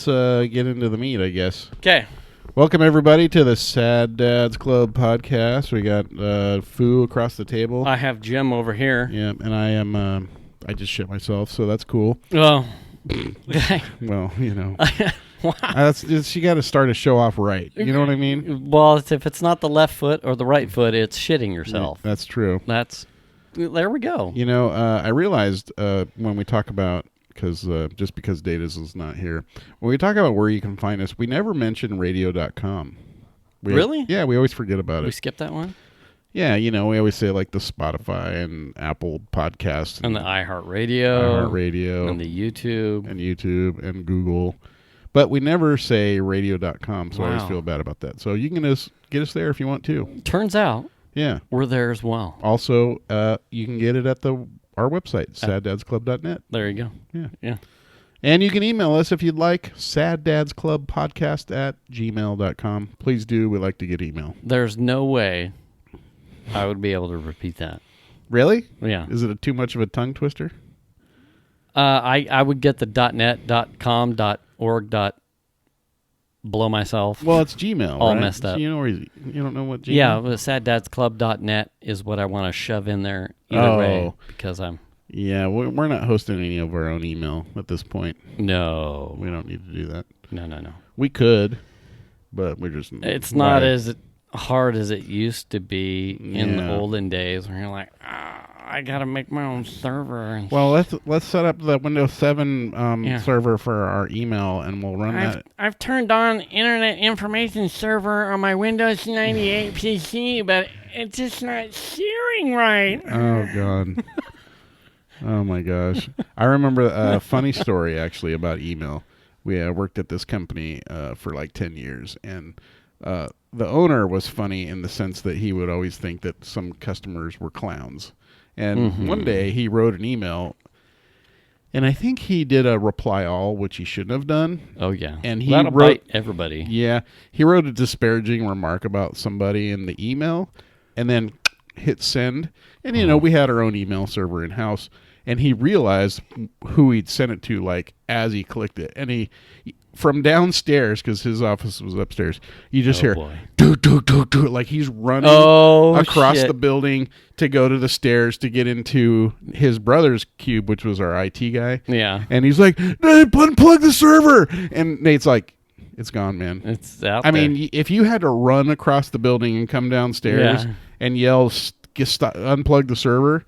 let's get into the meat, I guess. Okay. Welcome, everybody, to the Sad Dads Club podcast. We got Foo across the table. I have Jim over here. Yeah, and I am, I just shit myself, so that's cool. Well, well, you know. wow. You got to start a show off right. You know what I mean? Well, if it's not the left foot or the right foot, it's shitting yourself. Yeah, that's true. There we go. You know, I realized when we talk about, just because Datas is not here, when we talk about where you can find us, we never mention radio.com. Really? Yeah, we always forget about it. We skipped that one? Yeah, you know, we always say like the Spotify and Apple podcasts. And the iHeartRadio. And the YouTube. And Google. But we never say radio.com, so I always feel bad about that. So you can just get us there if you want to. Turns out, yeah, we're there as well. Also, you can get it at our website, saddadsclub.net. There you go. Yeah. And you can email us if you'd like, saddadsclubpodcast@gmail.com. Please do. We like to get email. There's no way I would be able to repeat that. Really? Yeah. Is it too much of a tongue twister? I would get the .net, .com, .org, blow myself. Well, it's Gmail, all right? messed up. So you don't know what Gmail? Yeah, saddadsclub.net is what I want to shove in there either way because I'm... Yeah, we're not hosting any of our own email at this point. No. We don't need to do that. No. We could, but we're just... It's not as hard as it used to be in the olden days when you're like, I got to make my own server. Well, let's set up the Windows 7 server for our email, and we'll run that. I've turned on Internet Information Server on my Windows 98 PC, but it's just not sharing right. Oh, God. Oh, my gosh. I remember a funny story, actually, about email. We worked at this company for like 10 years, and the owner was funny in the sense that he would always think that some customers were clowns. And one day he wrote an email, and I think he did a reply all, which he shouldn't have done. Oh, yeah. And he That'll bite everybody. Yeah. He wrote a disparaging remark about somebody in the email and then hit send. And, you know, we had our own email server in-house, and he realized who he'd sent it to, like, as he clicked it. And he from downstairs, because his office was upstairs, you just hear, do, like he's running across the building to go to the stairs to get into his brother's cube, which was our IT guy. Yeah. And he's like, unplug the server. And Nate's like, it's gone, man. It's out I mean, if you had to run across the building and come downstairs and yell, unplug the server,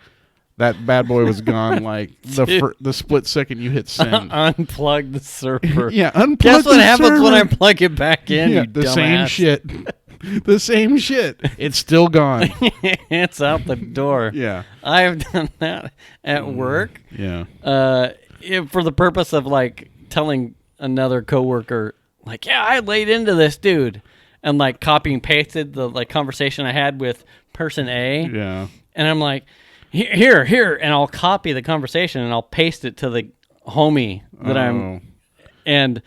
that bad boy was gone like the split second you hit send. Unplug the server. Yeah, unplug the server. Guess what happens when I plug it back in, you the dumbass. Same shit. The same shit. It's still gone. It's out the door. Yeah. I've done that at work. Yeah. For the purpose of, like, telling another coworker, like, yeah, I laid into this dude. And, like, copy and pasted the, like, conversation I had with person A. Yeah. And I'm like, here, and I'll copy the conversation and I'll paste it to the homie that and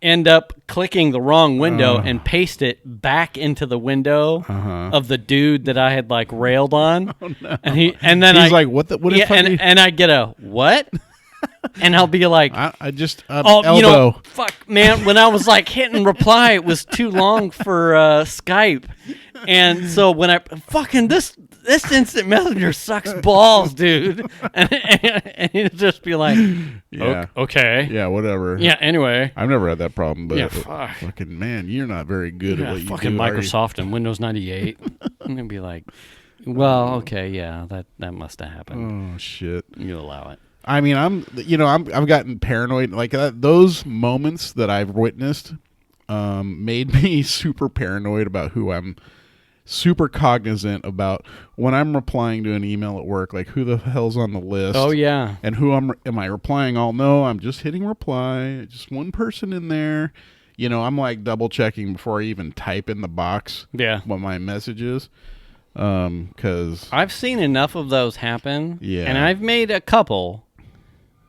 end up clicking the wrong window and paste it back into the window of the dude that I had like railed on. Oh, no. And then he's like, what and I get a what? And I'll be like, I just elbow. You know, fuck, man. When I was like hitting reply, it was too long for Skype, and so when I fucking this instant messenger sucks balls, dude, and he'd just be like, okay, yeah, whatever, yeah. Anyway, I've never had that problem, but fucking man, you're not very good at what you fucking do. Microsoft and Windows 98, and they'd be like, well, okay, yeah, that must have happened. Oh shit, you allow it. I mean, I've gotten paranoid. Like those moments that I've witnessed made me super paranoid about who I'm super cognizant about when I'm replying to an email at work. Like, who the hell's on the list? Oh, yeah. And who am I replying all? No, I'm just hitting reply. Just one person in there. You know, I'm like double checking before I even type in the box what my message is. Because I've seen enough of those happen. Yeah. And I've made a couple.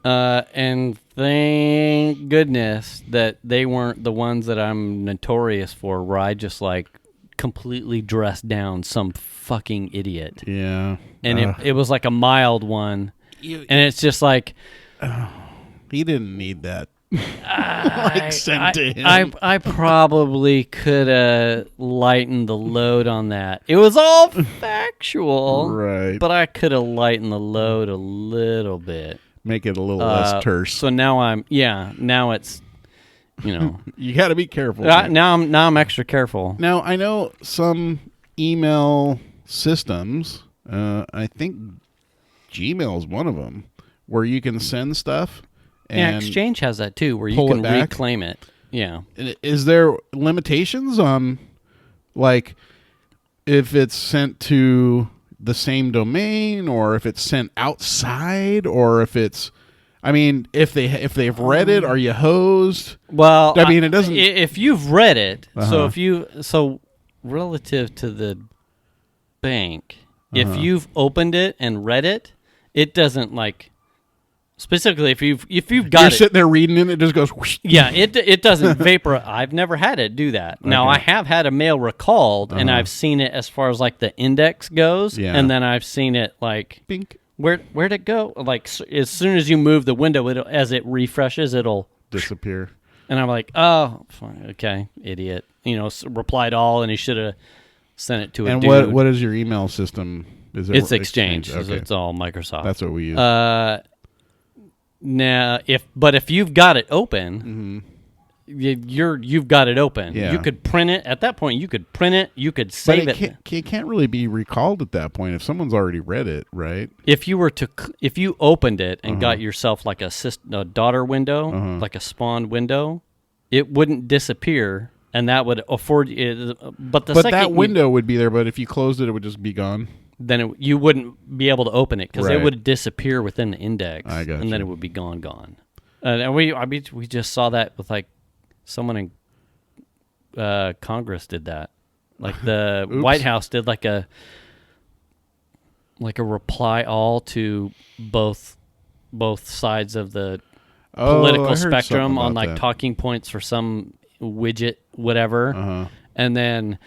And thank goodness that they weren't the ones that I'm notorious for, where I just like completely dressed down some fucking idiot. Yeah. And it was like a mild one. And it's just like, he didn't need that. like sent to him. I probably could have lightened the load on that. It was all factual, Right. but I could have lightened the load a little bit. Make it a little less terse. So now now it's, You got to be careful. now I'm extra careful. Now, I know some email systems, I think Gmail is one of them, where you can send stuff. Yeah, And Exchange has that too, where you pull can it back? reclaim it. Yeah. Is there limitations on, like, if it's sent to the same domain, or if it's sent outside, or if it's, I mean, if they've read it, are you hosed? Well, I mean, it doesn't. If you've read it, Uh-huh. so relative to the bank, Uh-huh. if you've opened it and read it, it doesn't like specifically if you've You're got it. sitting there reading it, it just goes whoosh. Yeah, it doesn't vapor. I've never had it do that. Now Okay. I have had a mail recalled, and I've seen it as far as like the index goes, Yeah. and then I've seen it like Bink. where'd it go? Like as soon as you move the window, as it refreshes, it'll. Disappear. And I'm like, oh, fine, okay, idiot. Replied all, and he should have sent it to a And dude. what is your email system? Is it It's Exchange. Okay. It's all Microsoft. That's what we use. Now, if you've got it open, you've got it open. Yeah. You could print it at that point. You could print it. You could but save it can't really be recalled at that point if someone's already read it, right? If you opened it and got yourself like a daughter window, like a spawn window, it wouldn't disappear, and that would afford you. But second that window would be there. But if you closed it, it would just be gone. then you wouldn't be able to open it because Right. it would disappear within the index, I got and then you. it would be gone. And we just saw that with like someone in Congress did that, like the Oops. White House did like a reply all to both sides of the political I heard spectrum something on about like that. talking points for some widget, whatever. Uh-huh. And then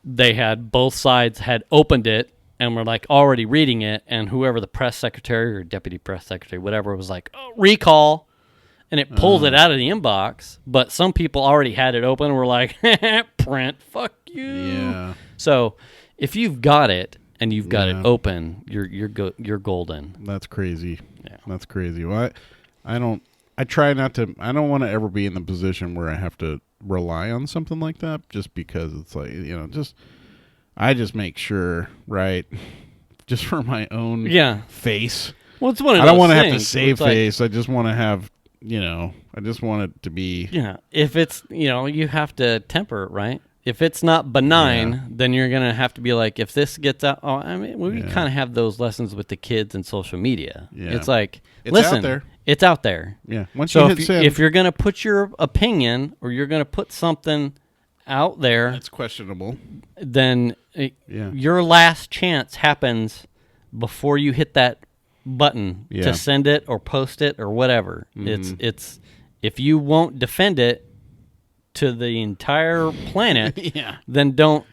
they had both sides had opened it and were like already reading it, and whoever the press secretary or deputy press secretary, whatever, was like, oh, recall, and it pulled it out of the inbox. But some people already had it open and were like, print, fuck you. Yeah. So if you've got it and you've got Yeah. it open, you're golden. That's crazy. Yeah. That's crazy. Well, I try not to. I don't want to ever be in the position where I have to rely on something like that, just because it's like I just make sure, right, just for my own face. Well, it's one of I those don't want to have to things where save it's like, face. I just want to have, I just want it to be. Yeah, if it's, you have to temper it, right? If it's not benign, then you're going to have to be like, if this gets out, I mean, we kind of have those lessons with the kids and social media. Yeah. It's like, It's listen, out there. it's out there. Yeah. Once So you if, hit send, if you're going to put your opinion or you're going to put something out there, that's questionable. then Yeah. your last chance happens before you hit that button Yeah. to send it or post it or whatever. Mhm. It's if you won't defend it to the entire planet, Yeah. then don't.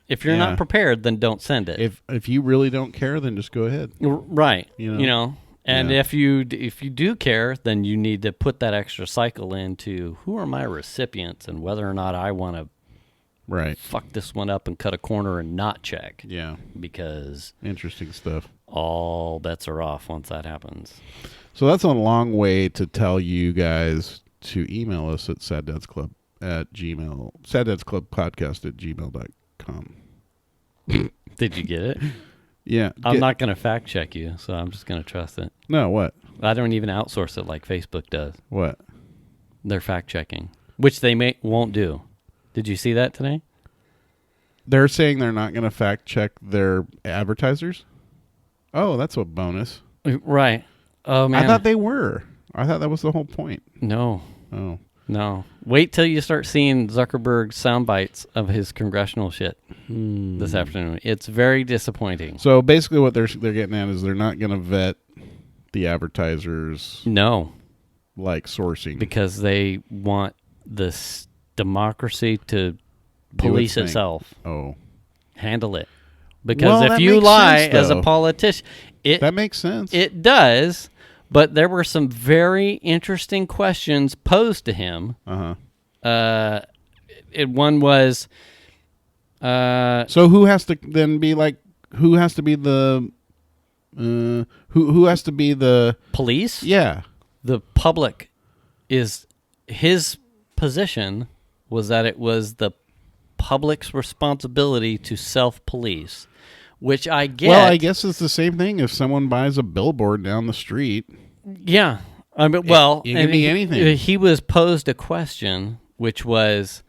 If you're Yeah. not prepared, then don't send it. If you really don't care, then just go ahead. Right. You know? And Yeah. if you do care, then you need to put that extra cycle into who are my recipients and whether or not I want to Right. fuck this one up and cut a corner and not check, Yeah. because Interesting stuff. all bets are off once that happens. So that's a long way to tell you guys to email us at saddadsclubpodcast@gmail.com. Did you get it? Yeah. I'm not going to fact check you, so I'm just going to trust it. No, what? I don't even outsource it like Facebook does. What? They're fact checking, which they won't do. Did you see that today? They're saying they're not going to fact check their advertisers? Oh, that's a bonus. Right. Oh, man. I thought they were. I thought that was the whole point. No. Oh. No. Wait till you start seeing Zuckerberg sound bites of his congressional shit this afternoon. It's very disappointing. So basically what they're getting at is they're not going to vet the advertisers No, like sourcing. because they want this democracy to Do police its thing. itself. Oh. Handle it. Because Well, if that you makes lie sense, as a though. politician, That makes sense. it does, But there were some very interesting questions posed to him. One was, so who has to then be like? Who has to be the? Who has to be the police? Yeah, the public is his position was that it was the public's responsibility to self-police, which I get. Well, I guess it's the same thing if someone buys a billboard down the street. Yeah. I mean, well, it can be anything. He was posed a question, which was,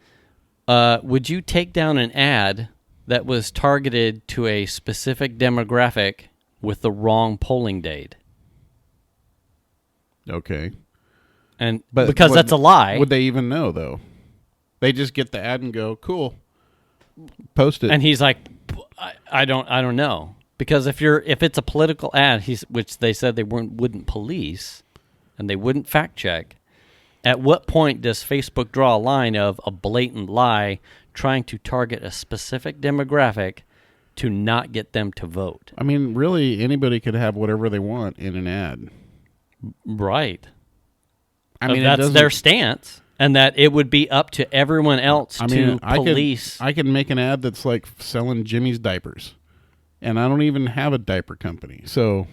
would you take down an ad that was targeted to a specific demographic with the wrong polling date? Okay. But because that's a lie. Would they even know, though? They just get the ad and go, cool, post it. And he's like, I don't know. Because if it's a political ad, which they said they wouldn't police and they wouldn't fact check, at what point does Facebook draw a line of a blatant lie trying to target a specific demographic to not get them to vote? I mean, really, anybody could have whatever they want in an ad. Right. I mean, that's their stance, and that it would be up to everyone else to police. I could make an ad that's like selling Jimmy's diapers, and I don't even have a diaper company. So,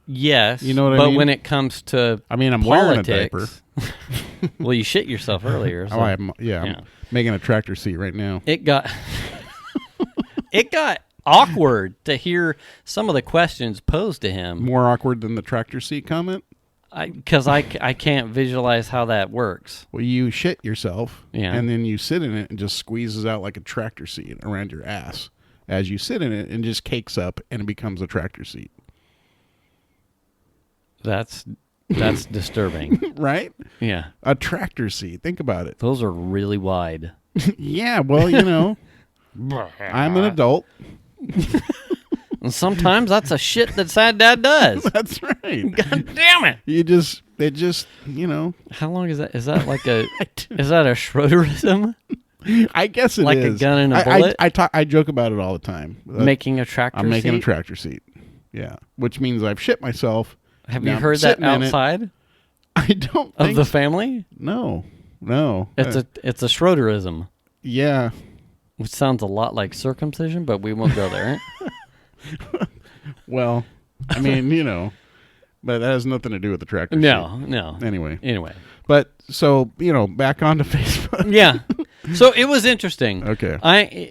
yes, you know what I mean? But when it comes to I'm politics, wearing a diaper. Well, you shit yourself earlier. So, I'm making a tractor seat right now. It got awkward to hear some of the questions posed to him. More awkward than the tractor seat comment? Because I can't visualize how that works. Well, you shit yourself, yeah, and then you sit in it and just squeezes out like a tractor seat around your ass as you sit in it, and just cakes up and it becomes a tractor seat. That's disturbing. Right? Yeah. A tractor seat. Think about it. Those are really wide. Yeah, well, you know, I'm an adult. And sometimes that's a shit that Sad Dad does. That's right. God damn it. It just, you know. How long is that? Is that like is that a Schroederism? I guess it like is. Like a gun and a bullet? I joke about it all the time. Making a tractor seat? I'm making a tractor seat. Yeah. Which means I've shit myself. Have you heard that outside? I don't think of the family? No. It's a Schroederism. Yeah. Which sounds a lot like circumcision, but we won't go there. Well, I mean, you know, but that has nothing to do with the tractor seat. No. Anyway. But so, you know, back onto Facebook. Yeah. So it was interesting. Okay.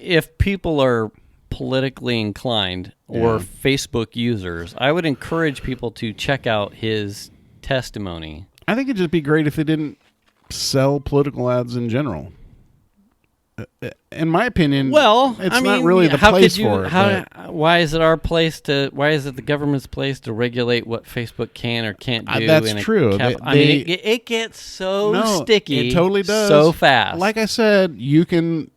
If people are politically inclined or Facebook users, I would encourage people to check out his testimony. I think it'd just be great if they didn't sell political ads in general. In my opinion, it's not really the place for it. Why is it our place to? Why is it the government's place to regulate what Facebook can or can't do? That's true. It gets so sticky. It totally does so fast. Like I said, you can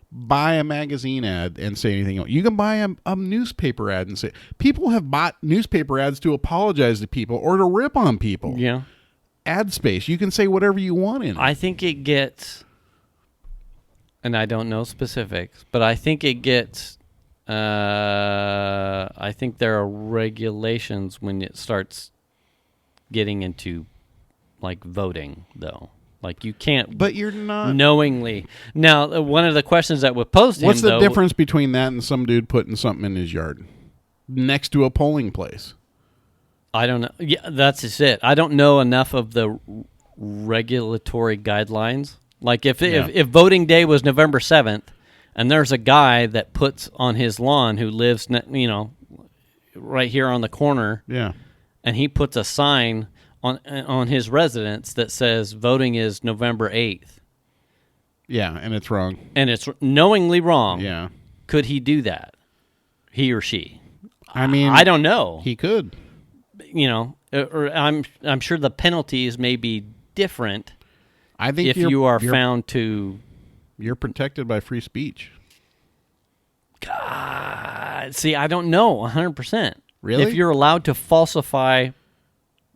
buy a magazine ad and say anything else. You can buy a newspaper ad and say. People have bought newspaper ads to apologize to people or to rip on people. Yeah. Ad space. You can say whatever you want in it. I think it gets, and I don't know specifics, but I think it gets, I think there are regulations when it starts getting into, like, voting, though. Like, you can't. But you're not. Knowingly. Now, one of the questions that was posed to him, what's the difference between that and some dude putting something in his yard next to a polling place? I don't know. Yeah, that's just it. I don't know enough of the regulatory guidelines. Like if voting day was November 7th, and there's a guy that puts on his lawn who lives, right here on the corner. Yeah. And he puts a sign on his residence that says voting is November 8th. Yeah, and it's wrong. And it's knowingly wrong. Yeah. Could he do that? He or she? I mean, I don't know. He could. Or I'm sure the penalties may be different. I think if you are found to, you're protected by free speech. God, see, I don't know 100%. Really? If you're allowed to falsify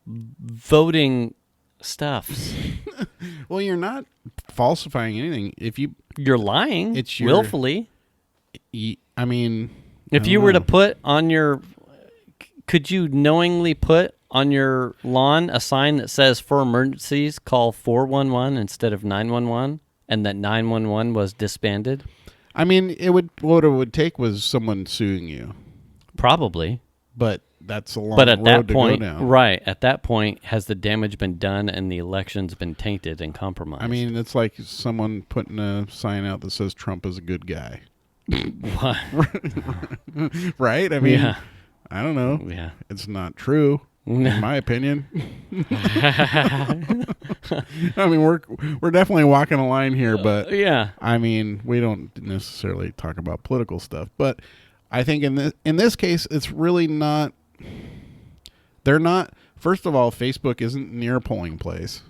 voting stuffs. Well, you're not falsifying anything. You're lying. It's willfully. I mean, if you were to put on your could you knowingly put on your lawn a sign that says for emergencies call 411 instead of 911, and that 911 was disbanded? I mean, what it would take was someone suing you, Probably. but that's a long But at road that to point, go down. right, at that point, has the damage been done and the election's been tainted and compromised? I mean, it's like someone putting a sign out that says Trump is a good guy. what? Right? I mean, Yeah. I don't know. Yeah. It's not true, in my opinion. I mean, we're definitely walking a line here, but Yeah. I mean, we don't necessarily talk about political stuff. But I think in this case, it's really not. They're not. First of all, Facebook isn't near a polling place.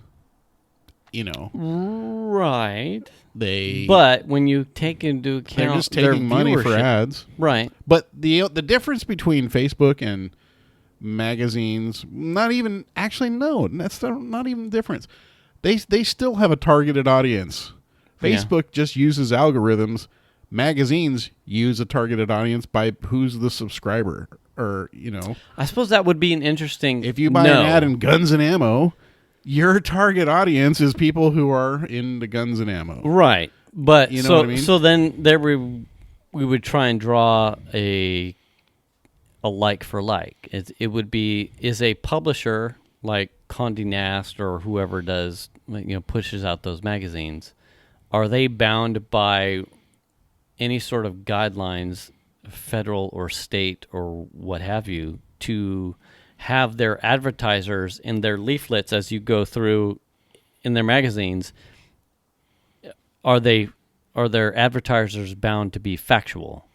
You know, Right. they. But when you take into account they're just their taking money for viewership- ads. Right. But the difference between Facebook and magazines, not even actually no, that's not even the difference. They still have a targeted audience. Yeah. Facebook just uses algorithms. Magazines use a targeted audience by who's the subscriber, or I suppose that would be an interesting. if you buy an ad in Guns and Ammo, your target audience is people who are into guns and ammo. Right. But You know so what I mean? so then there we would try and draw a like for like. It would be, is a publisher like Condé Nast or whoever does pushes out those magazines, are they bound by any sort of guidelines, federal or state or what have you, to have their advertisers in their leaflets as you go through in their magazines? Are their advertisers bound to be factual?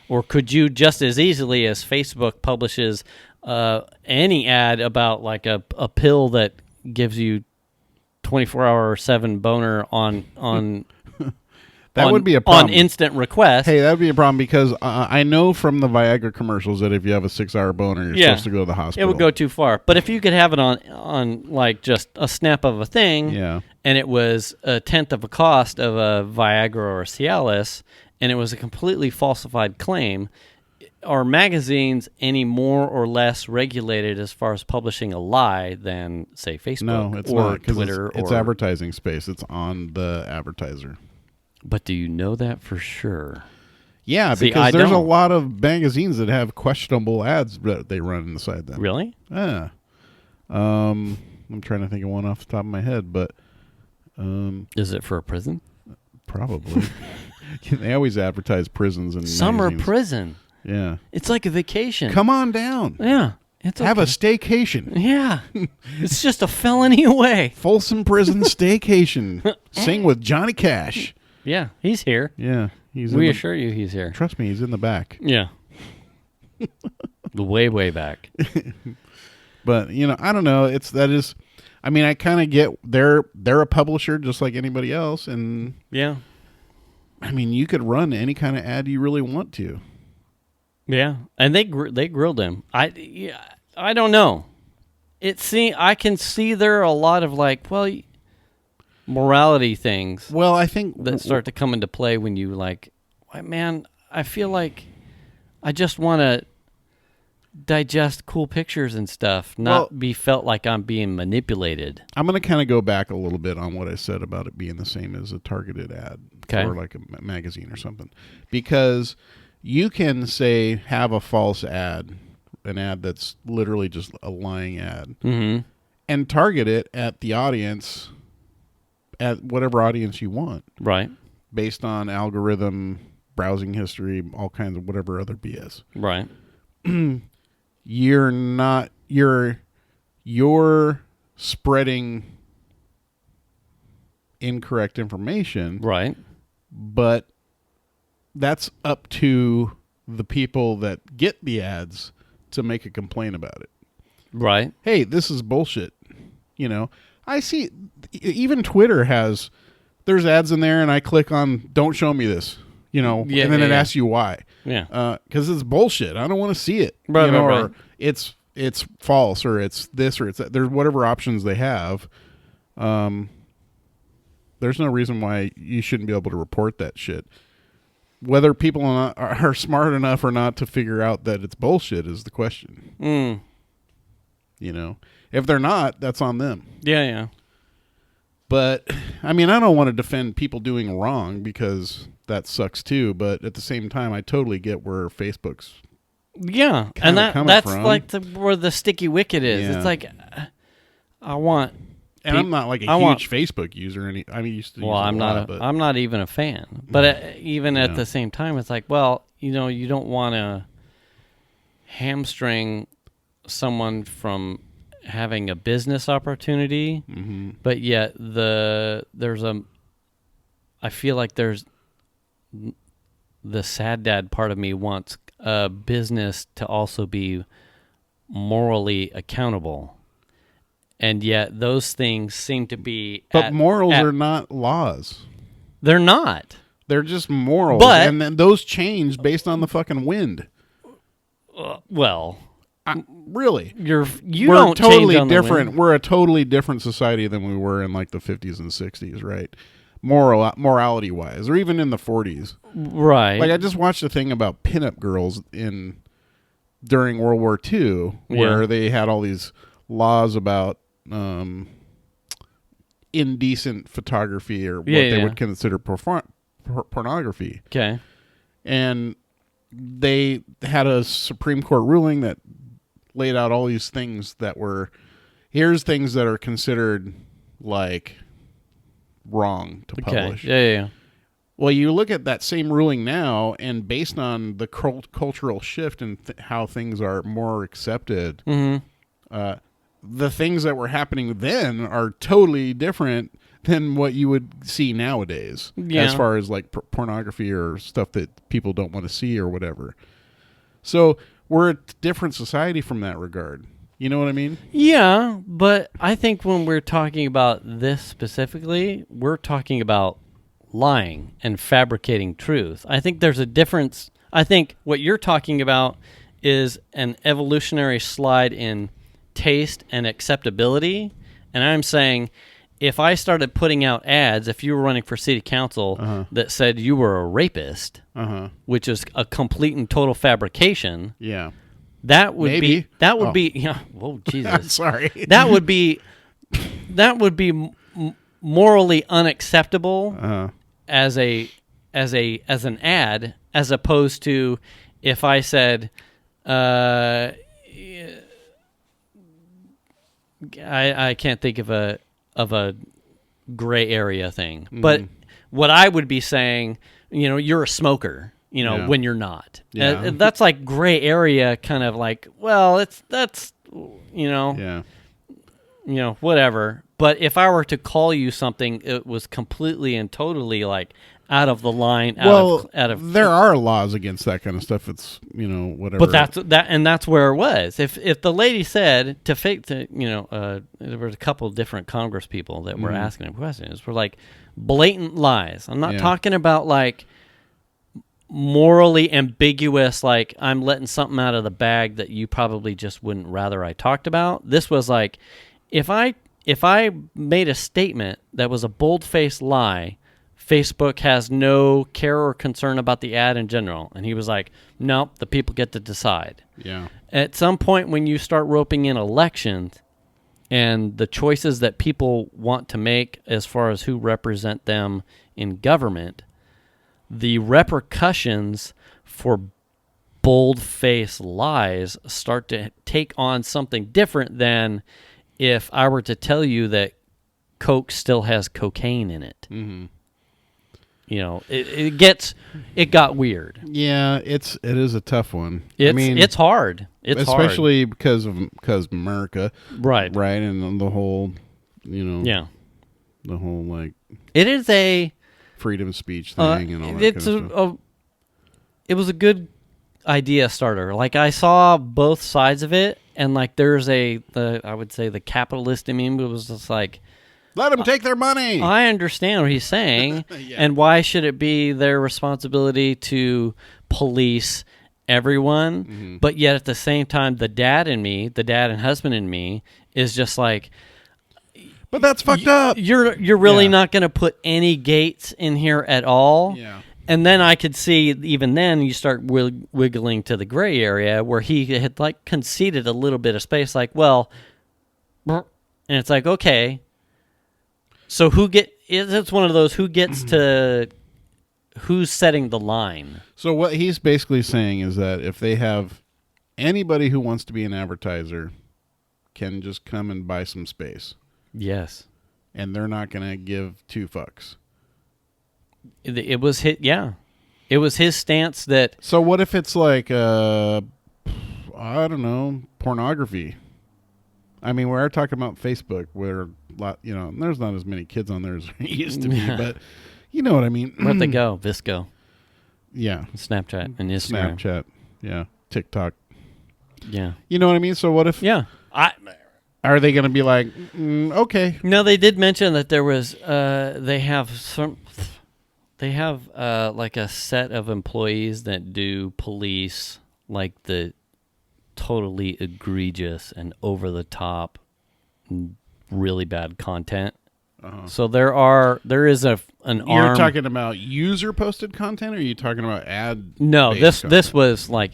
Or could you just as easily as Facebook publishes any ad about like a pill that gives you 24/7 boner on That would be a problem. on instant request? Hey, that would be a problem because I know from the Viagra commercials that if you have a 6-hour boner, you're supposed to go to the It hospital. would go too far. But if you could have it on like just a snap of a thing, Yeah. and it was a tenth of a cost of a Viagra or a Cialis, and it was a completely falsified claim, are magazines any more or less regulated as far as publishing a lie than, say, Facebook No, it's or not, 'cause Twitter? it's or advertising space. It's on the advertiser. But do you know that for sure? Yeah, See, because I there's a don't. lot of magazines that have questionable ads that they run inside them. Really? Yeah. I'm trying to think of one off the top of my head, but Is it for a prison? probably. They always advertise prisons and Summer magazines. prison. Yeah. It's like a vacation. Come on down. Yeah. It's Have a okay. staycation. Yeah. It's just a felony away. Folsom Prison Staycation. Sing with Johnny Cash. Yeah, he's here. Yeah. He's We in assure you he's here. Trust me, he's in the back. Yeah. way back. But, I don't know. I mean, I kind of get they're a publisher just like anybody else, and Yeah. I mean, you could run any kind of ad you really want to. Yeah. And they grilled him. I don't know. I can see there are a lot of morality things Well, I think that start to come into play when you man, I feel like I just want to digest cool pictures and stuff, not be felt like I'm being manipulated. I'm going to kind of go back a little bit on what I said about it being the same as a targeted ad or like a magazine or something, because you can say have a false ad, an ad that's literally just a lying ad, and target it at the audience, at whatever audience you want, Right. based on algorithm, browsing history, all kinds of whatever other BS. Right. You're spreading incorrect information, Right. but that's up to the people that get the ads to make a complaint about it. Right. Hey, this is bullshit. I see even Twitter there's ads in there, and I click on don't show me this, and then it asks you why. Yeah. Because it's bullshit. I don't want to see it. Right, right, or right. it's false, or it's this, or it's that. There's whatever options they have. There's no reason why you shouldn't be able to report that shit. Whether people are smart enough or not to figure out that it's bullshit is the question. You know, if they're not, that's on them. Yeah. But I mean, I don't want to defend people doing wrong because that sucks too. But at the same time, I totally get where Facebook's and that's from. like where the sticky wicket is. Yeah. It's like I want. And I'm not like a huge Facebook user. I mean, used to. Well, use I'm not even a fan. But even at the same time, it's like, well, you know, you don't want to hamstring someone from having a business opportunity, but yet I feel like there's the sad dad part of me wants a business to also be morally accountable. And yet those things seem to be... But morals are not laws. They're not. They're just morals. But, and then those change based on the fucking wind. Really? We're don't totally change on different. We're a totally different society than we were in like the 50s and 60s, right? Morality-wise, or even in the 40s. Right. Like I just watched a thing about pinup girls during World War II where they had all these laws about indecent photography or what they would consider pornography. Okay. And they had a Supreme Court ruling that laid out all these things that were, here's things that are considered like wrong to publish. Yeah. Well, you look at that same ruling now, and based on the cultural shift and how things are more accepted, the things that were happening then are totally different than what you would see nowadays as far as like pornography or stuff that people don't want to see or whatever. So we're a different society from that regard. You know what I mean? Yeah, but I think when we're talking about this specifically, we're talking about lying and fabricating truth. I think there's a difference. I think what you're talking about is an evolutionary slide in taste and acceptability. And I'm saying if I started putting out ads, if you were running for city council that said you were a rapist, which is a complete and total fabrication. Yeah. That would be yeah. Whoa, Jesus! I'm sorry. That would be morally unacceptable as an ad, as opposed to if I said, I can't think of a gray area thing, but what I would be saying, you're a smoker. When you're not. Yeah. That's like gray area kind of like, well, that's whatever. But if I were to call you something, it was completely and totally like out of the line. There are laws against that kind of stuff. It's, whatever. But that's where it was. If the lady said there were a couple of different Congress people that were asking him questions, were like blatant lies. I'm not talking about like morally ambiguous, like I'm letting something out of the bag that you probably just wouldn't rather I talked about. This was like, if I made a statement that was a bold-faced lie, Facebook has no care or concern about the ad in general. And he was like, nope, the people get to decide. Yeah. At some point when you start roping in elections and the choices that people want to make as far as who represent them in government, the repercussions for bold-faced lies start to take on something different than if I were to tell you that Coke still has cocaine in it. Mm-hmm. It got weird. Yeah, it is a tough one. It's hard. Especially because America, right, and the whole, the whole like it is a freedom of speech thing and all that kind of stuff. It was a good idea starter. Like I saw both sides of it, and like there's I would say the capitalist in me was just like, let them take their money. I understand what he's saying, and why should it be their responsibility to police everyone? Mm-hmm. But yet at the same time, the dad and husband in me is just like, but that's fucked up. You're really not going to put any gates in here at all. Yeah. And then I could see, even then, you start wiggling to the gray area where he had like conceded a little bit of space, like, well, and it's like, okay, so it's one of those, who's setting the line? So what he's basically saying is that if they have anybody who wants to be an advertiser can just come and buy some space. Yes. And they're not going to give two fucks. It was It was his stance that. So what if it's like, I don't know, pornography? I mean, we are talking about Facebook, where there's not as many kids on there as there used to be, but you know what I mean. Where'd they go? Visco. Yeah. Snapchat and Instagram. Snapchat. Yeah. TikTok. Yeah. You know what I mean? So what if? Yeah. Are they going to be like, okay? No, they did mention that there was. They have like a set of employees that do police like the totally egregious and over the top, really bad content. Uh-huh. So there is an arm. You're talking about user posted content, or are you talking about ad? No, this was like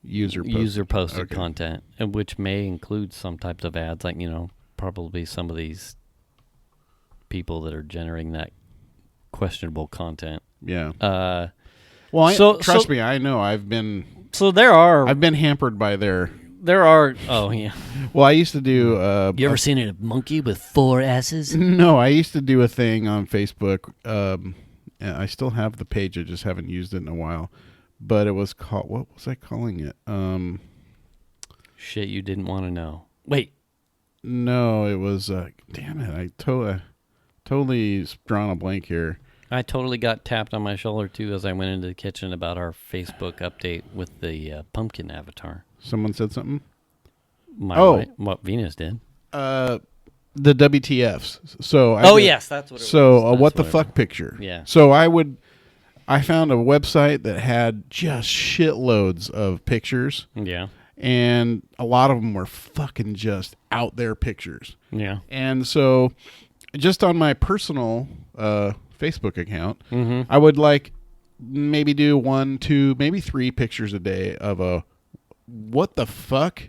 user posted okay. content, which may include some types of ads, like probably some of these people that are generating that questionable content. Yeah. Trust me, I know. I've been hampered by their. There are. Oh yeah. Well, I used to do. You ever seen a monkey with 4 asses? No, I used to do a thing on Facebook. And I still have the page. I just haven't used it in a while. But it was called. What was I calling it? Shit, you didn't want to know. Wait. No, it was. Damn it! I totally drawn a blank here. I totally got tapped on my shoulder too as I went into the kitchen about our Facebook update with the pumpkin avatar. Someone said something? What Venus did. The WTFs. So yes, that's what it was. So what the fuck picture. Yeah. So I found a website that had just shitloads of pictures. Yeah. And a lot of them were fucking just out there pictures. Yeah. And so just on my personal Facebook account, mm-hmm. I would maybe do 1, 2, maybe 3 pictures a day of a what the fuck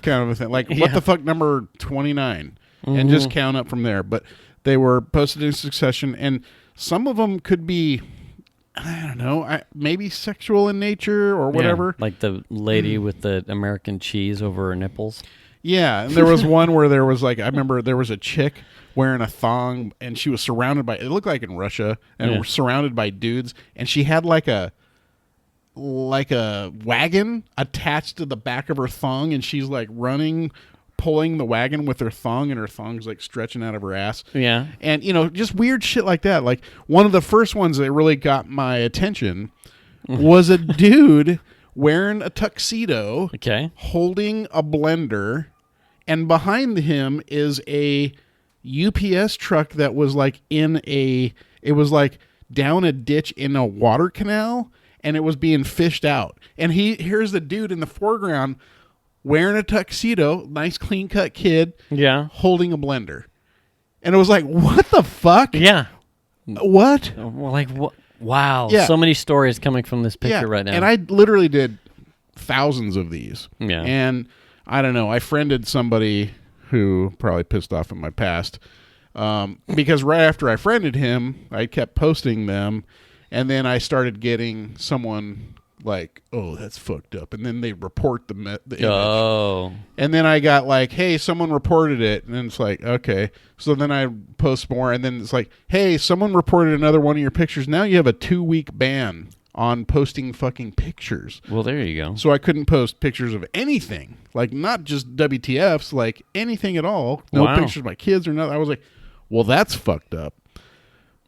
kind of a thing. Like, what the fuck number 29? Mm-hmm. And just count up from there. But they were posted in succession, and some of them could be, I don't know, maybe sexual in nature or whatever. Yeah, like the lady with the American cheese over her nipples. Yeah, and there was one where there was I remember there was a chick wearing a thong, and she was surrounded by, it looked like in Russia, and surrounded by dudes, and she had like a wagon attached to the back of her thong, and she's like pulling the wagon with her thong, and her thong's like stretching out of her ass. Yeah. And, just weird shit like that. Like, one of the first ones that really got my attention was a dude wearing a tuxedo, holding a blender, and behind him is a UPS truck that was it was like down a ditch in a water canal, and it was being fished out. And here's the dude in the foreground wearing a tuxedo, nice clean cut kid, holding a blender. And it was like, what the fuck? Yeah. What? Well, like, what? Wow. Yeah. So many stories coming from this picture right now. And I literally did thousands of these. Yeah. And I don't know, I friended somebody who probably pissed off in my past, because right after I friended him, I kept posting them, and then I started getting someone like, oh, that's fucked up, and then they report the image. Oh. And then I got like, hey, someone reported it, and then it's like, okay. So then I post more, and then it's like, hey, someone reported another one of your pictures. Now you have a 2-week ban on posting fucking pictures. Well, there you go. So I couldn't post pictures of anything, like not just WTFs, like anything at all. No pictures of my kids or nothing. I was like, well, that's fucked up.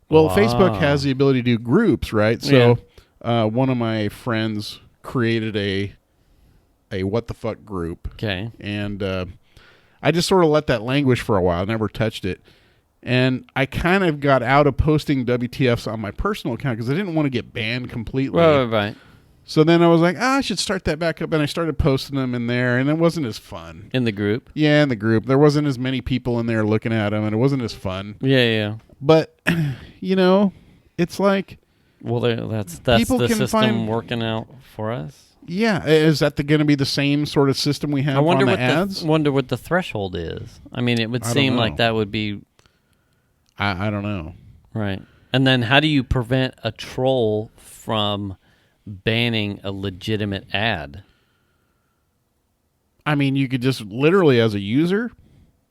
Well, Facebook has the ability to do groups, right? So one of my friends created a what the fuck group. Okay. And I just sort of let that languish for a while, never touched it. And I kind of got out of posting WTFs on my personal account because I didn't want to get banned completely. Right. So then I was like, I should start that back up. And I started posting them in there, and it wasn't as fun. In the group? Yeah, in the group. There wasn't as many people in there looking at them, and it wasn't as fun. Yeah. But, it's like, Well, that's People the can system find- working out for us. Yeah, is that going to be the same sort of system we have I wonder on the what ads? wonder what the threshold is. I mean, it would I don't seem know. like that would be I don't know. right. And then how do you prevent a troll from banning a legitimate ad? I mean, you could just literally, as a user,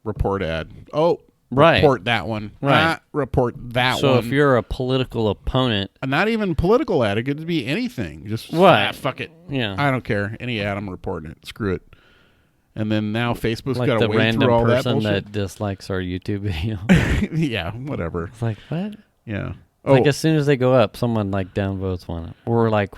report ad. Oh, Right. report that one. Right. Report that So one. if you're a political opponent, Not even political ad. It could be anything. Just Right. fuck it. yeah, I don't care. Any ad, I'm reporting it. Screw it. And then now Facebook's like got to the wade random through all that person bullshit. that dislikes our YouTube video. Yeah, whatever. It's like, what? Yeah. Oh, Like as soon as they go up, someone like downvotes one. Or like,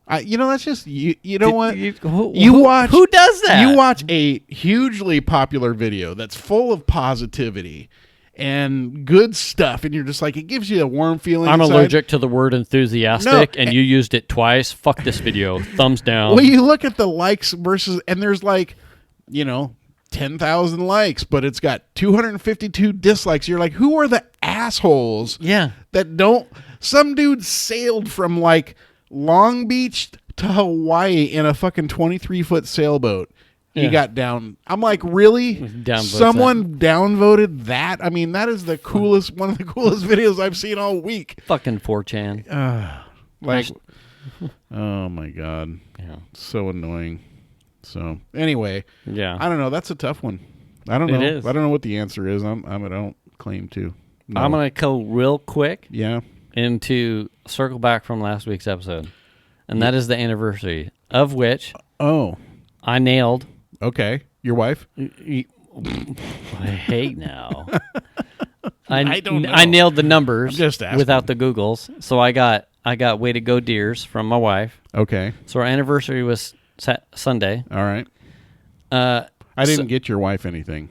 that's just you. You know what? Who watch. who does that? You watch a hugely popular video that's full of positivity and good stuff, and you're just like, it gives you a warm feeling. I'm inside. allergic to the word enthusiastic, and you used it twice. Fuck this video. Thumbs down. Well, you look at the likes versus, and there's like, 10,000 likes, but it's got 252 dislikes. You're like, who are the assholes Yeah. that don't? Some dude sailed from like Long Beach to Hawaii in a fucking 23-foot sailboat. He Yeah. got down. I'm like, really? Downvotes Someone downvoted that? I mean, that is the coolest, one of the coolest videos I've seen all week. Fucking 4chan. Like, oh my God. Yeah. So annoying. So anyway, Yeah. I don't know. That's a tough one. I don't know. It is. I don't know what the answer is. I don't claim to. No. I'm going to go real quick Yeah. into circle back from last week's episode. And that is the anniversary of which Oh. I nailed. Okay. Your wife? Hey now. I don't know. I nailed the numbers I'm just asking. without the Googles. So I got way to go deers from my wife. Okay. So our anniversary was Sunday. All right. I I didn't get your wife anything.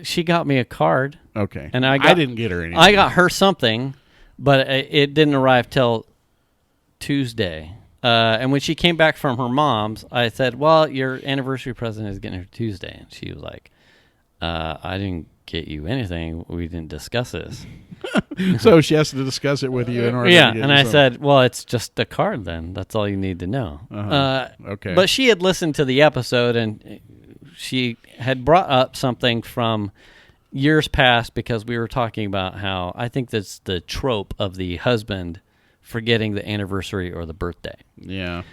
She got me a card, Okay. and I didn't get her anything. I got her something, but it didn't arrive till Tuesday. And when she came back from her mom's, I said, "Well, your anniversary present is getting her Tuesday," and she was like, "I didn't get you anything. We didn't discuss this." So she has to discuss it with you in order Yeah, to get and you I something. said, "Well, it's just a card then. That's all you need to know." Okay. But she had listened to the episode, and she had brought up something from years past because we were talking about how I think that's the trope of the husband forgetting the anniversary or the birthday. Yeah.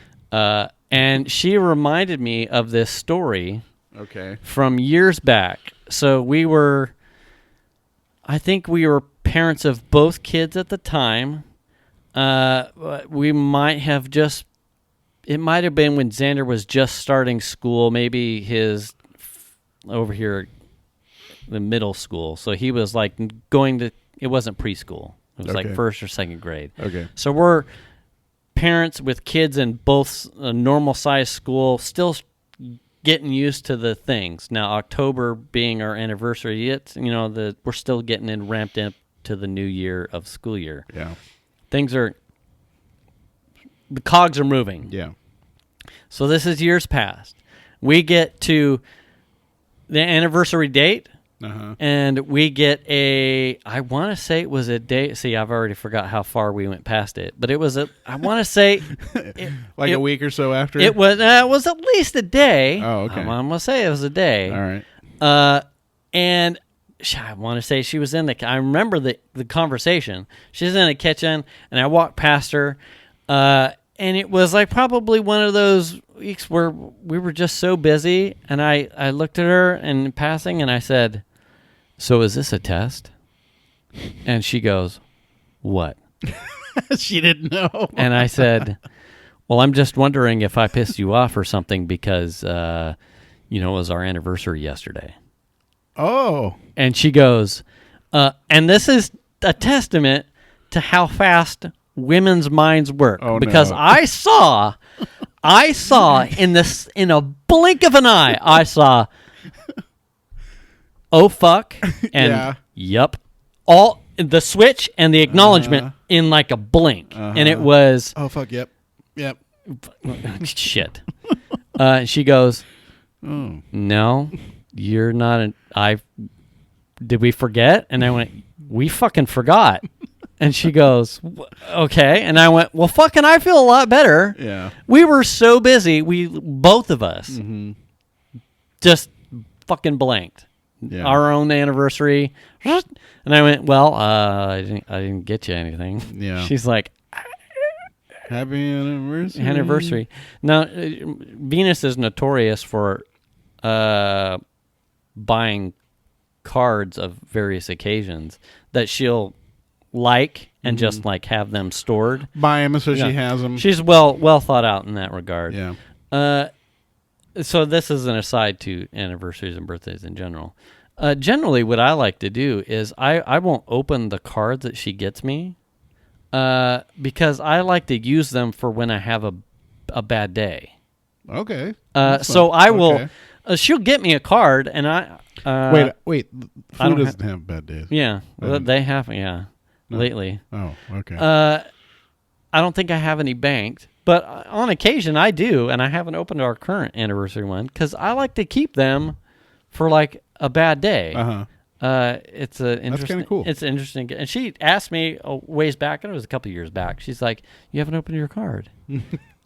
And she reminded me of this story Okay. from years back. So I think we were parents of both kids at the time. We might have it might have been when Xander was just starting school, maybe over here, the middle school. So he was like it wasn't preschool. It was Okay. like first or second grade. Okay. So we're parents with kids in both a normal size school, still getting used to the things. Now, October being our anniversary, we're still getting ramped up to the new year of school year. Yeah. The cogs are moving. Yeah. So this is years past. We get to the anniversary date, Uh-huh. and we get I want to say it was a day. See, I've already forgot how far we went past it, but it was I want to say Like a week or so after? it was at least a day. Oh, okay. I'm going to say it was a day. All right. And I want to say she was I remember the conversation. She's in the kitchen, and I walked past her, and it was like probably one of those weeks where we were just so busy, and I looked at her in passing, and I said, "So is this a test?" And she goes, "What?" She didn't know. And I said, "Well, I'm just wondering if I pissed you off or something because, it was our anniversary yesterday." Oh. And she goes, and this is a testament to how fast women's minds work. Oh, because no. I saw in a blink of an eye, I saw, "Oh, fuck," and Yeah. "Yup." All the switch and the acknowledgement in like a blink. And it was, Oh, fuck. Yep. Yep. shit. She goes, "No, you're not did we forget?" And I went, "We fucking forgot." And she goes, okay. And I went, well, fucking, I feel a lot better. Yeah. We were so busy. Both of us just fucking blanked. Yeah. Our own anniversary. And I went, well, I didn't get you anything. Yeah. She's like, Happy anniversary. anniversary. Now, Venus is notorious for buying cards of various occasions that she'll like and just like have them stored. Buy them so Yeah. she has them. She's well thought out in that regard. Yeah. So this is an aside to anniversaries and birthdays in general. Generally, what I like to do is I won't open the cards that she gets me because I like to use them for when I have a bad day. Okay. So I will. Okay. She'll get me a card, and I Wait. I Food don't doesn't have bad days. Yeah, they have. Yeah, lately. Oh, okay. I don't think I have any banked, but on occasion I do, and I haven't opened our current anniversary one because I like to keep them for like a bad day. It's a interesting. That's kind of cool. It's interesting, and she asked me a ways back, and it was a couple of years back. She's like, "You haven't opened your card," and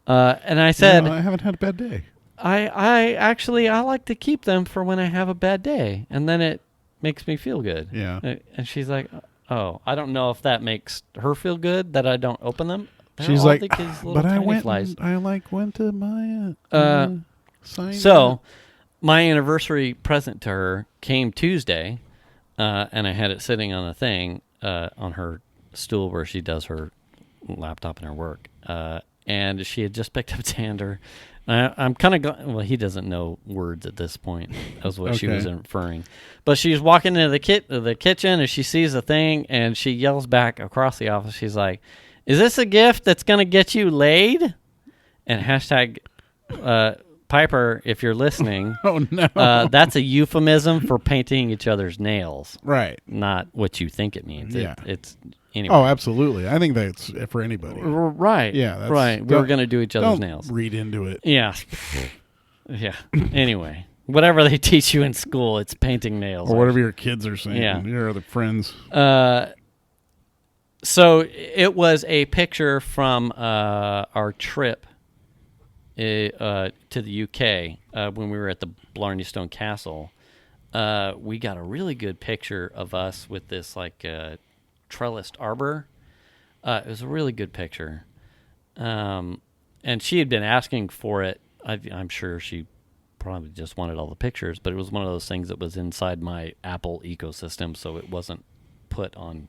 I said, I haven't had a bad day. I actually I like to keep them for when I have a bad day, and then it makes me feel good. Yeah. And she's like, "Oh, I don't know if that makes her feel good that I don't open them." She's like, but I went. Flies. I went to my sign. So, my anniversary present to her came Tuesday, and I had it sitting on a thing on her stool where she does her laptop and her work. And she had just picked up Xander. I'm kind of well. He doesn't know words at this point. That's what she was inferring. But she's walking into the kitchen and she sees a thing and she yells back across the office. She's like, "Is this a gift that's gonna get you laid?" And hashtag Piper, if you're listening, oh no, that's a euphemism for painting each other's nails. Right. Not what you think it means. Yeah. It's anyway. Oh, absolutely. I think that's for anybody. Right. Yeah. That's, right. We're going to do each other's don't nails. Read into it. Yeah. Yeah. Anyway, whatever they teach you in school, it's painting nails. Or whatever your kids are saying. Yeah. Your other friends. So it was a picture from our trip to the UK when we were at the Blarney Stone Castle. We got a really good picture of us with this like trellised arbor. It was a really good picture. And she had been asking for it. I'm sure she probably just wanted all the pictures, but it was one of those things that was inside my Apple ecosystem, so it wasn't put on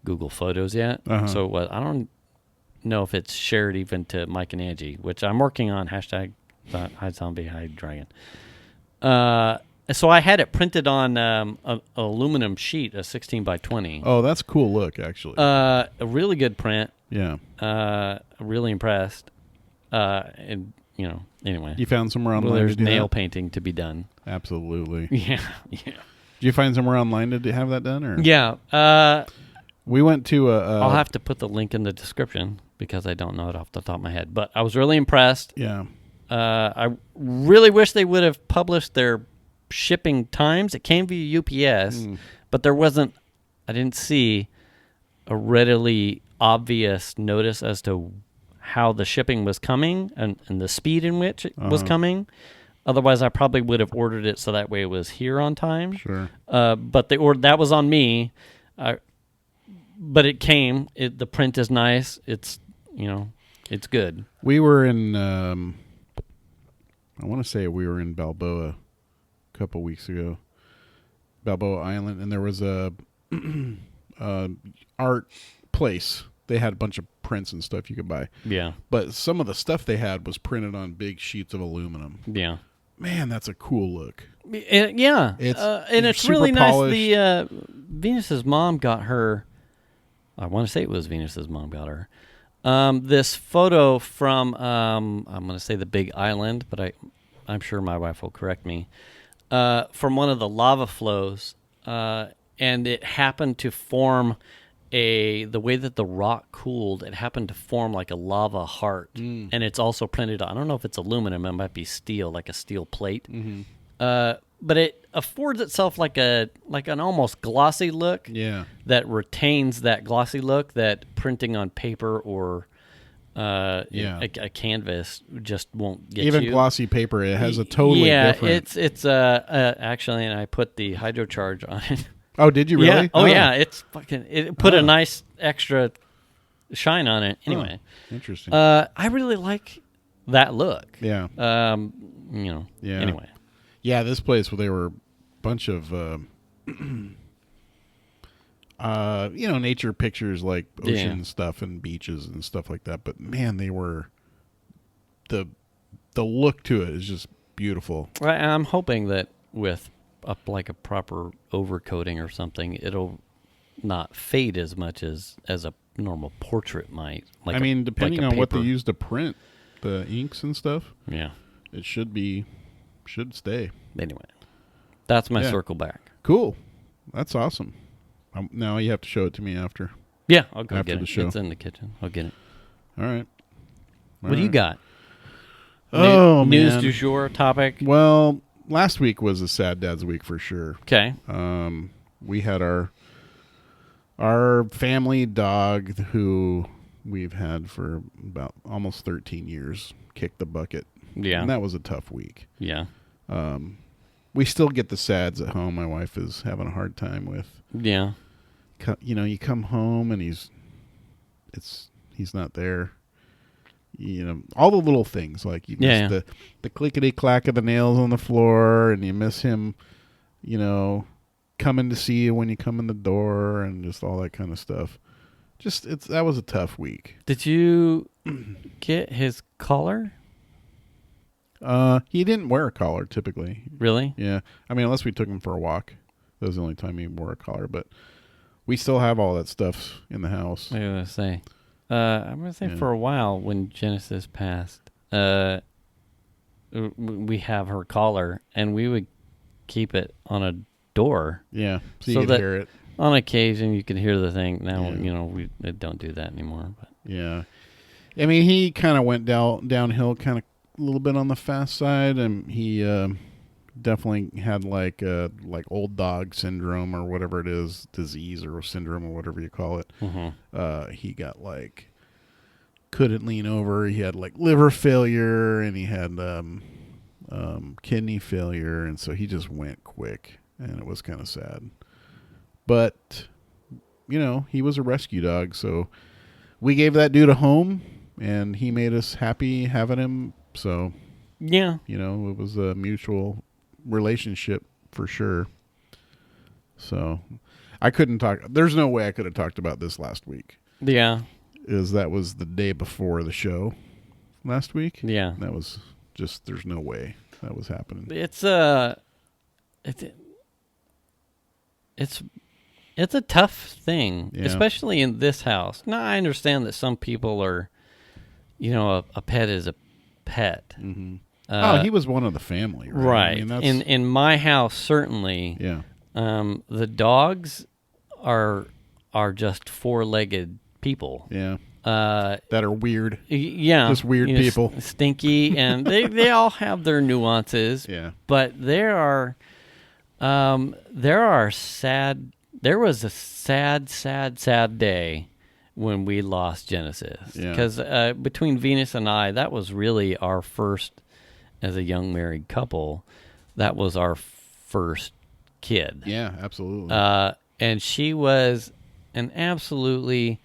Google Photos yet. So it was, I don't know if it's shared even to Mike and Angie, which I'm working on. Hashtag hi zombie, hi dragon. So I had it printed on an aluminum sheet, a 16 by 20. Oh, that's a cool look, actually. A really good print. Yeah. Really impressed. And anyway. You found somewhere online there's to do nail that? painting to be done. Absolutely. Yeah. Did you find somewhere online to have that done, or? Yeah. We went to I'll have to put the link in the description because I don't know it off the top of my head. But I was really impressed. Yeah. I really wish they would have published their shipping times. It came via UPS, but I didn't see a readily obvious notice as to how the shipping was coming and the speed in which it was coming. Otherwise, I probably would have ordered it so that way it was here on time. Sure. But that was on me. But it came. The print is nice. It's it's good. We were in. I want to say we were in Balboa a couple weeks ago, Balboa Island, and there was a art place. They had a bunch of prints and stuff you could buy. Yeah. But some of the stuff they had was printed on big sheets of aluminum. Yeah. Man, that's a cool look. Yeah. It's super really polished. nice. Venus's mom got her. I want to say it was Venus's mom got her. This photo from I'm going to say the Big Island, but I'm sure my wife will correct me. From one of the lava flows, and it happened to form the way that the rock cooled. It happened to form like a lava heart, and it's also printed. I don't know if it's aluminum. It might be steel, like a steel plate. But affords itself like an almost glossy look. Yeah. That retains that glossy look that printing on paper or a canvas just won't get Even you. glossy paper, it has a totally different. it's actually, and I put the hydrocharge on it. Oh, did you really? Yeah. Oh, yeah. It's fucking. It put a nice extra shine on it. Anyway, interesting. I really like that look. Yeah. Yeah. Anyway. Yeah, this place where they were a bunch of, nature pictures like ocean stuff and beaches and stuff like that. But man, they were the look to it is just beautiful. Right, and I'm hoping that with a proper overcoating or something, it'll not fade as much as a normal portrait might. Depending on what they use to print the inks and stuff. Yeah, it should stay. Anyway, that's my circle back. Cool, that's awesome. Now you have to show it to me after. Yeah, I'll go after get the it. show. It's in the kitchen. I'll get it. All right. What do you got? Oh, news man. du jour topic. Well, last week was a sad dad's week for sure. Okay. We had our family dog who we've had for about almost 13 years kick the bucket. Yeah. And that was a tough week. Yeah. We still get the sads at home. My wife is having a hard time with. Yeah. You come home and he's not there. All the little things like you miss the clickety clack of the nails on the floor, and you miss him, coming to see you when you come in the door, and just all that kind of stuff. That was a tough week. Did you get his collar? He didn't wear a collar typically. Really? Yeah. Unless we took him for a walk. That was the only time he wore a collar, but we still have all that stuff in the house. I'm going to say for a while when Genesis passed, we have her collar, and we would keep it on a door. Yeah, so you could hear it. On occasion, you could hear the thing. Now, we don't do that anymore. But yeah. He kind of went downhill kind of a little bit on the fast side, and he definitely had like old dog syndrome or whatever it is, disease or syndrome or whatever you call it. Mm-hmm. He got couldn't lean over. He had liver failure, and he had kidney failure, and so he just went quick, and it was kind of sad. But he was a rescue dog, so we gave that dude a home, and he made us happy having him. So yeah, it was a mutual relationship for sure. So I couldn't talk. There's no way I could have talked about this last week. Yeah. That was the day before the show last week. Yeah. That was just, there's no way that was happening. It's a tough thing, especially in this house. Now, I understand that some people are, a pet is a pet. Mm-hmm. He was one of the family, right? Right. In my house, certainly. Yeah. The dogs are just four-legged people. Yeah. That are weird. Yeah. Just weird people. Stinky, and they all have their nuances. Yeah. But there was a sad day when we lost Genesis. Because between Venus and I, that was really our first, as a young married couple, that was our first kid. Yeah, absolutely. And she was an absolutely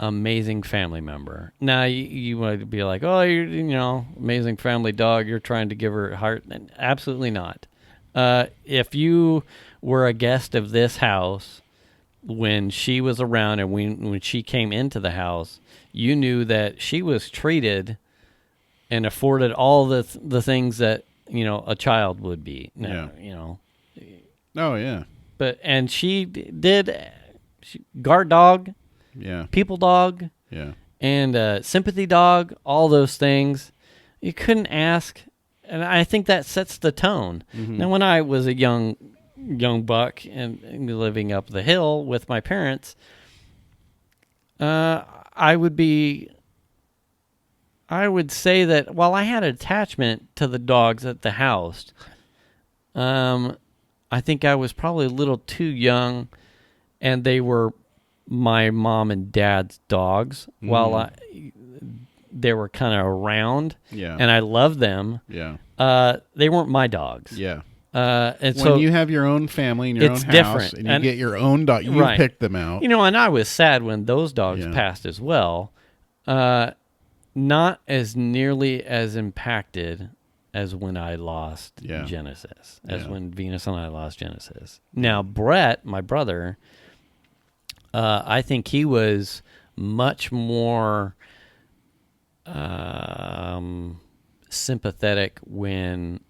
amazing family member. Now, you might be like, oh, you're, amazing family dog, you're trying to give her a heart. Absolutely not. If you were a guest of this house when she was around and when she came into the house, you knew that she was treated and afforded all the things that, a child would be. Now, Oh, yeah. And she guard dog, people dog, and sympathy dog, all those things. You couldn't ask, and I think that sets the tone. Mm-hmm. Now, when I was a young buck and living up the hill with my parents, I would say that while I had attachment to the dogs at the house, I think I was probably a little too young, and they were my mom and dad's dogs while they were kind of around. Yeah. And I loved them. Yeah. They weren't my dogs. Yeah. And When so you have your own family and your own it's house different. and you And- get your own dog, you Right. pick them out. and I was sad when those dogs Yeah. passed as well. Not as nearly as impacted as when I lost Yeah. Genesis, as Yeah. when Venus and I lost Genesis. Now, Brett, my brother, I think he was much more sympathetic when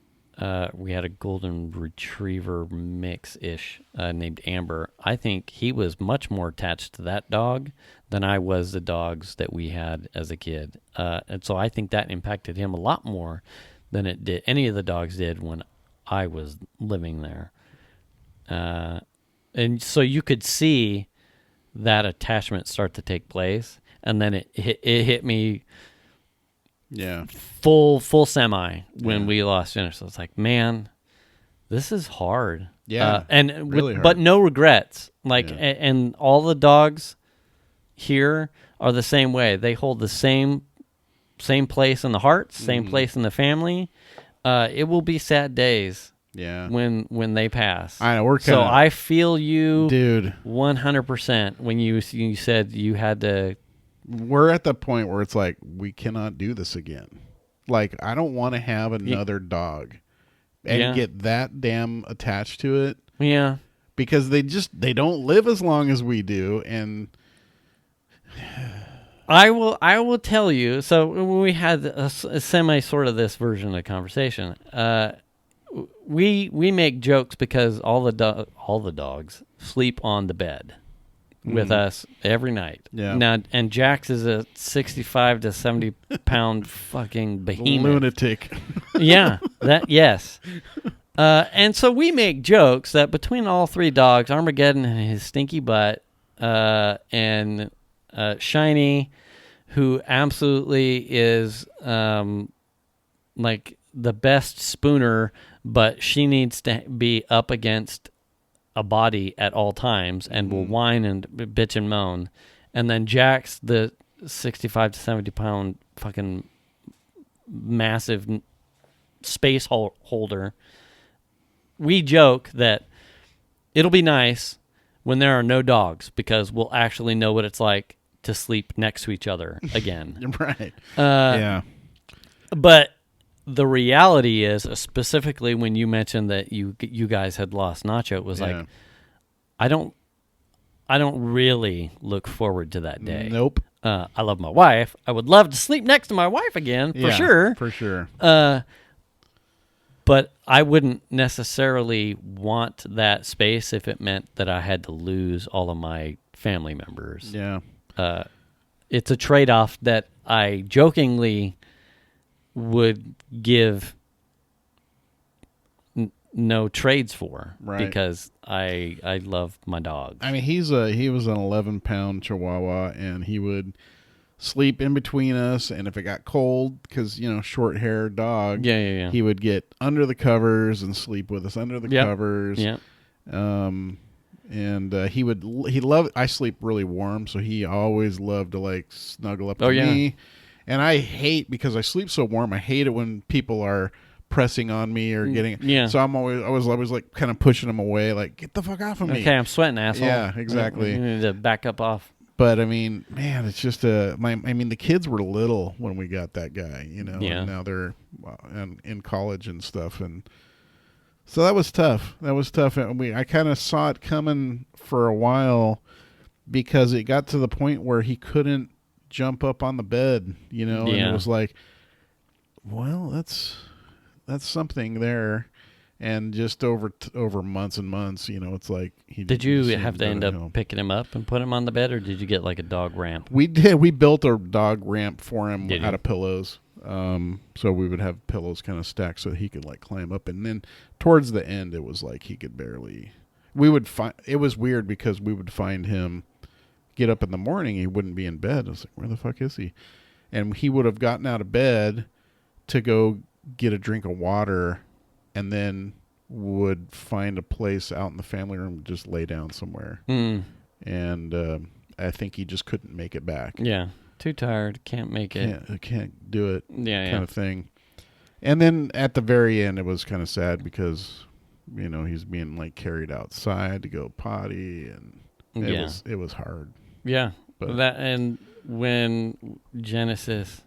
we had a golden retriever mix-ish named Amber. I think he was much more attached to that dog than I was the dogs that we had as a kid. And so I think that impacted him a lot more than it did any of the dogs did when I was living there. And so you could see that attachment start to take place, and then it hit me Yeah. full semi when Yeah. we lost Genesis. It's like, man, this is hard. Yeah, and really hard. but no regrets. Like, Yeah. and all the dogs here are the same way. They hold the same place in the heart, same place in the family. It will be sad days Yeah. when they pass. I know, we're so kinda- I feel you, Dude, 100% when you said you had to. we're at the point where it's like we cannot do this again. Like, I don't want to have another dog and Yeah. get that damn attached to it Yeah. because they don't live as long as we do. And I will tell you. So when we had a semi sort of this version of the conversation, we make jokes because all the dogs sleep on the bed with us every night. Yeah. Now, and Jax is a 65 to 70 pound fucking behemoth. lunatic. Yeah. Yes. And so we make jokes that between all three dogs, Armageddon and his stinky butt, and Shiny, who absolutely is like the best spooner, but she needs to be up against a body at all times and will whine and bitch and moan. And then Jax, the 65 to 70 pound fucking massive space holder. We joke that it'll be nice when there are no dogs because we'll actually know what it's like to sleep next to each other again. Right. Yeah. But the reality is, specifically when you mentioned that you guys had lost Nacho, it was like, I don't really look forward to that day. Nope. I love my wife. I would love to sleep next to my wife again, for sure. For sure. But I wouldn't necessarily want that space if it meant that I had to lose all of my family members. Yeah. It's a trade-off that I jokingly would give no trades for, Right. because I love my dogs. I mean, he was an 11-pound Chihuahua, and he would sleep in between us. And if it got cold, because short-haired dog, Yeah. he would get under the covers and sleep with us under the covers. Yeah. And he loved. I sleep really warm, so he always loved to like snuggle up to me. And I hate, because I sleep so warm, I hate it when people are pressing on me or getting. Yeah. So I was always like kind of pushing him away, like, get the fuck off of me. Okay, I'm sweating, asshole. Yeah, exactly. You need to back up off. But I mean, man, it's just the kids were little when we got that guy, Yeah. and now they're in college and stuff, and so that was tough. And I kind of saw it coming for a while, because it got to the point where he couldn't jump up on the bed, and it was like, well, that's something there. And just over months and months, it's like he. Did you just have to didn't end go up picking him up and put him on the bed, or did you get like a dog ramp? We did. We built a dog ramp for him Did you? out of pillows. So we would have pillows kind of stacked so that he could like climb up. And then towards the end, it was like he could barely. We would find it was weird because we would find him get up in the morning. He wouldn't be in bed. I was like, where the fuck is he? And he would have gotten out of bed to go get a drink of water, and then would find a place out in the family room to just lay down somewhere. And I think he just couldn't make it back. Yeah. Too tired. Can't make it. Can't do it. Yeah. Kind of thing. And then at the very end, it was kind of sad because, you know, he's being like carried outside to go potty, and it was hard. Yeah. But And when Genesis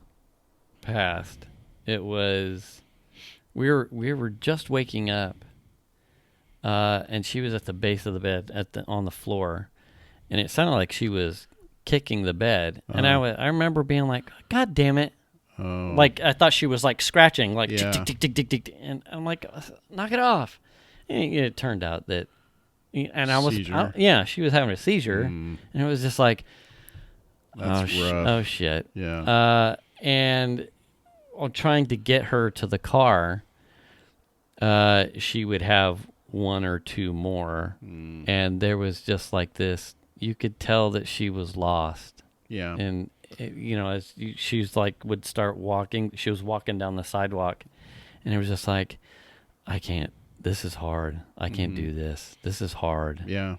passed, it was we were just waking up, and she was at the base of the bed on the floor, and it sounded like she was kicking the bed, and I remember being like, God damn it. Like I thought she was like scratching, like tick, tick, tick, tick, tick, tick, and I'm like, knock it off. And it turned out that, and I was, she was having a seizure, and it was just like, that's rough. Oh shit. Yeah. And while trying to get her to the car, she would have one or two more, and there was just like this. You could tell that she was lost. Yeah. And you know, as she's like would start walking, she was walking down the sidewalk, and it was just like, I can't. This is hard. I can't do this. This is hard. Yeah.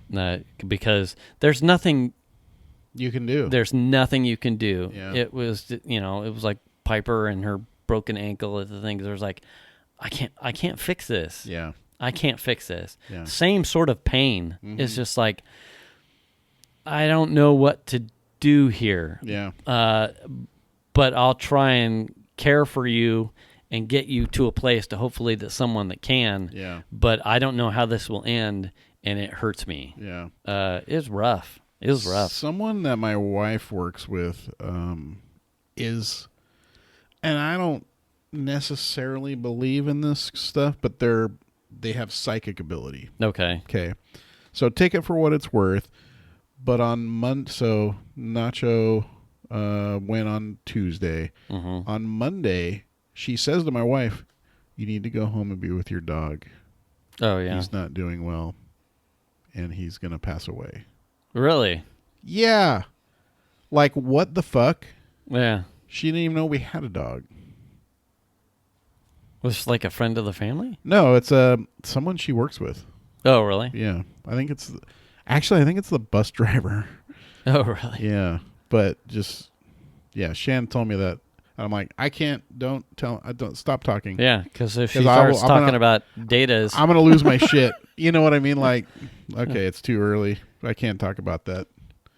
Because there's nothing you can do. There's nothing you can do. Yeah. It was, you know, it was like Piper and her broken ankle at the thing. There's like, I can't fix this. Yeah. I can't fix this. Yeah. Same sort of pain. It's just like, I don't know what to do here. Yeah. But I'll try and care for you and get you to a place to hopefully that someone that can. Yeah. But I don't know how this will end, and it hurts me. Yeah. It's rough. It was rough. Someone that my wife works with is, and I don't necessarily believe in this stuff, but they have psychic ability. Okay. So take it for what it's worth. But on so Nacho went on Tuesday. On Monday, she says to my wife, "You need to go home and be with your dog. Oh yeah, he's not doing well, and he's gonna pass away." Really? Yeah. Like, what the fuck? Yeah. She didn't even know we had a dog. Was it like a friend of the family? No, it's someone she works with. Oh, really? Yeah. I think it's the bus driver. Oh, really? Yeah. But Shan told me that. I'm like, don't stop talking. Yeah, because if she starts talking about datas, I'm going to lose my shit. You know what I mean? Like, okay, it's too early. I can't talk about that.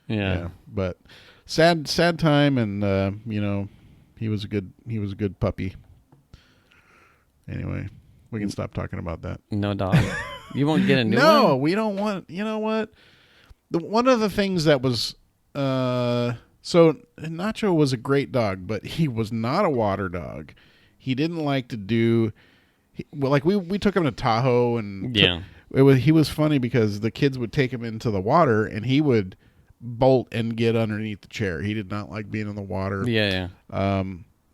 Yeah. But sad time, and you know, he was a good puppy. Anyway, we can stop talking about that. No dog. You won't get a new one? No, we don't want. You know what? One of the things that was so Nacho was a great dog, but he was not a water dog. He didn't like to do. We took him to Tahoe, and he was funny because the kids would take him into the water, and he would bolt and get underneath the chair. He did not like being in the water. Yeah.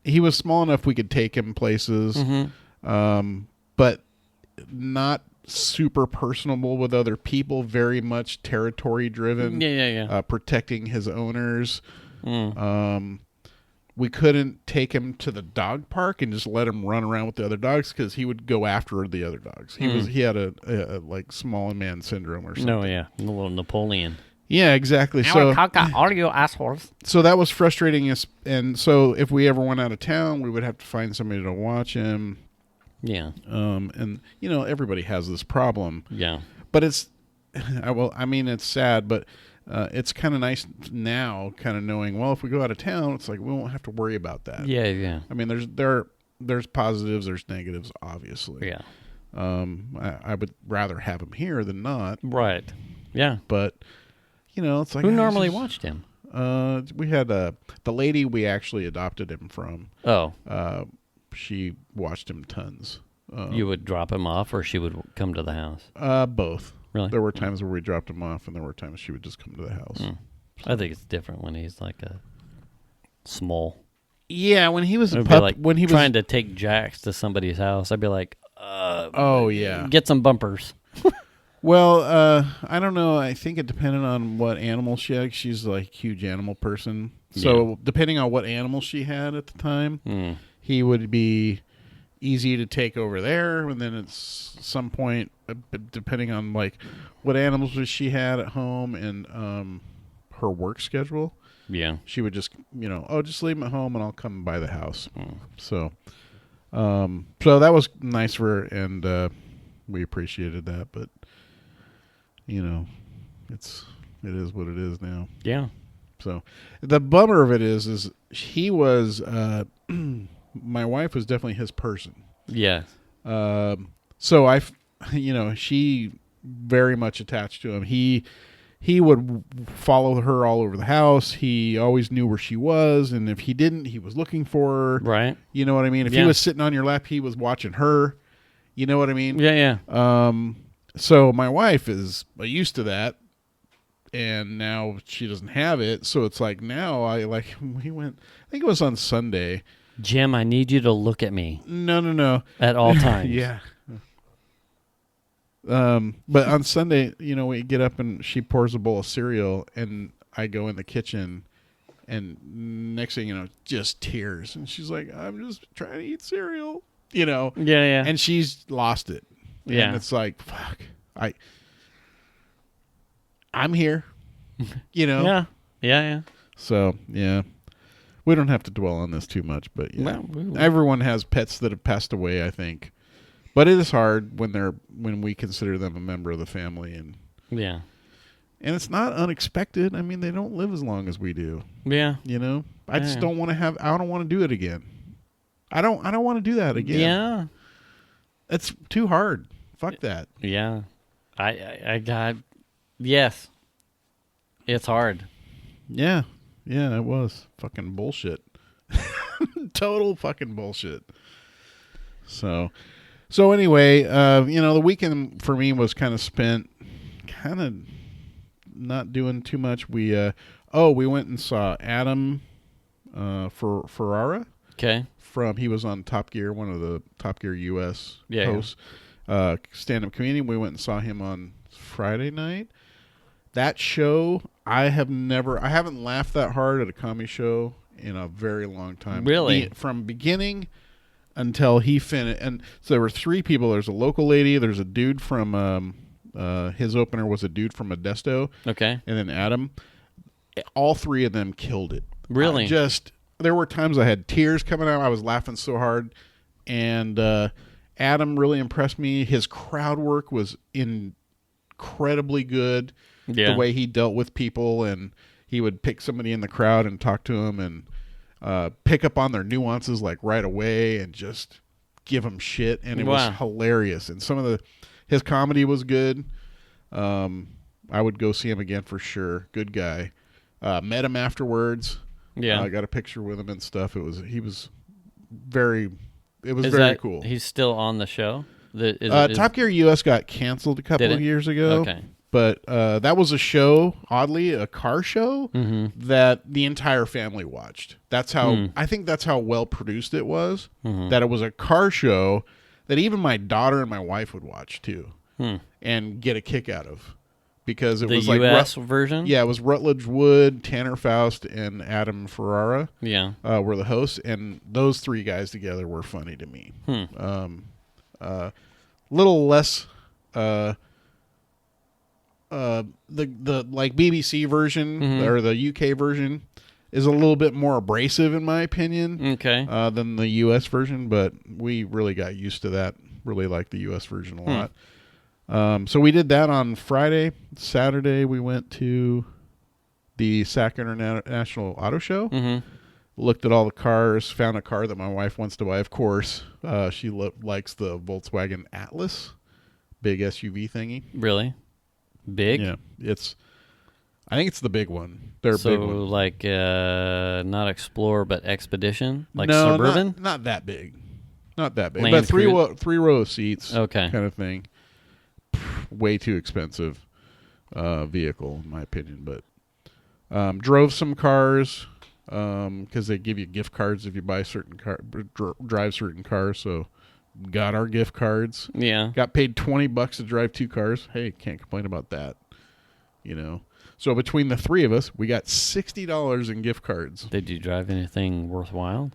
He was small enough we could take him places, but not super personable with other people. Very much territory driven. Yeah. Protecting his owners. We couldn't take him to the dog park and just let him run around with the other dogs because he would go after the other dogs. He had a like small man syndrome or something. No, yeah, a little Napoleon. Yeah, exactly. So all you assholes. So that was frustrating us, and so if we ever went out of town, we would have to find somebody to watch him. Yeah. And you know, everybody has this problem. Yeah. But it's sad, but it's kind of nice now, kind of knowing, well, if we go out of town, it's like we won't have to worry about that. Yeah. I mean, there's positives, there's negatives, obviously. Yeah. I would rather have him here than not. Right. Yeah. But you know, it's like who normally watched him? We had the lady we actually adopted him from. Oh. She watched him tons. You would drop him off, or she would come to the house? Both. Really? There were times where we dropped him off, and there were times she would just come to the house. I think it's different when he's like a small. Yeah, when he was a pup, like when he was trying to take Jax to somebody's house, I'd be like, oh yeah, get some bumpers. Well, I don't know. I think it depended on what animal she had. She's like a huge animal person. So depending on what animal she had at the time, he would be easy to take over there, and then it's some point, depending on like what animals she had at home and her work schedule. Yeah. She would just, just leave them at home and I'll come by the house. So that was nice for her, and we appreciated that. But it is what it is now. Yeah. So the bummer of it is he was my wife was definitely his person. Yeah. So she very much attached to him. He would follow her all over the house. He always knew where she was, and if he didn't, he was looking for her. Right. You know what I mean? If he was sitting on your lap, he was watching her. You know what I mean? Yeah, yeah. So my wife is used to that, and now she doesn't have it. So it's like now we went. I think it was on Sunday. Jim, I need you to look at me. No. At all times. Yeah. But on Sunday, we get up and she pours a bowl of cereal, and I go in the kitchen, and next thing you know, just tears. And she's like, I'm just trying to eat cereal, Yeah, yeah. And she's lost it. Yeah. And it's like, fuck, I'm here, Yeah. Yeah. So, yeah. We don't have to dwell on this too much, but yeah. Well, everyone has pets that have passed away, I think. But it is hard when we consider them a member of the family, and yeah, and it's not unexpected. I mean, they don't live as long as we do. Yeah, I just don't want to I don't want to do it again. I don't want to do that again. Yeah, it's too hard. Fuck that. Yeah, I got yes. It's hard. Yeah, it was fucking bullshit. Total fucking bullshit. So anyway, the weekend for me was kind of spent not doing too much. We went and saw Adam Ferrara. Okay. He was on Top Gear, one of the Top Gear US hosts, stand-up comedian. We went and saw him on Friday night. That show, I haven't laughed that hard at a comedy show in a very long time. Really? From beginning until he finished. And so there were three people. There's a local lady. There's a dude from his opener was a dude from Modesto. Okay. And then Adam. All three of them killed it. Really? There were times I had tears coming out. I was laughing so hard. And Adam really impressed me. His crowd work was incredibly good. Yeah. The way he dealt with people, and he would pick somebody in the crowd and talk to them, and pick up on their nuances like right away, and just give them shit. And it was hilarious. And his comedy was good. I would go see him again for sure. Good guy. Met him afterwards. Yeah. I got a picture with him and stuff. It was very cool. He's still on the show? Top Gear US got canceled a couple of years ago. Okay. But that was a show, oddly, a car show that the entire family watched. That's how I think that's how well produced it was. That it was a car show that even my daughter and my wife would watch too, and get a kick out of, because it was like the US version. Yeah, it was Rutledge Wood, Tanner Faust, and Adam Ferrara. Yeah, were the hosts, and those three guys together were funny to me. Little less. The like BBC version or the UK version is a little bit more abrasive in my opinion. Okay. Than the US version, but we really got used to that. Really like the US version a lot. So we did that on Friday. Saturday we went to the SAC International Auto Show. Looked at all the cars, found a car that my wife wants to buy. Of course, she likes the Volkswagen Atlas, big SUV thingy. Really? Big? Yeah, I think it's the big one. They're big one. Like not Explorer, but Expedition, like no, Suburban. Not that big, not that big. Land but three row seats, okay, kind of thing. Way too expensive vehicle in my opinion. But drove some cars because they give you gift cards if you buy certain drive certain cars. So. Got our gift cards. Yeah. Got paid $20 to drive 2 cars. Hey, can't complain about that. So between the three of us, we got $60 in gift cards. Did you drive anything worthwhile?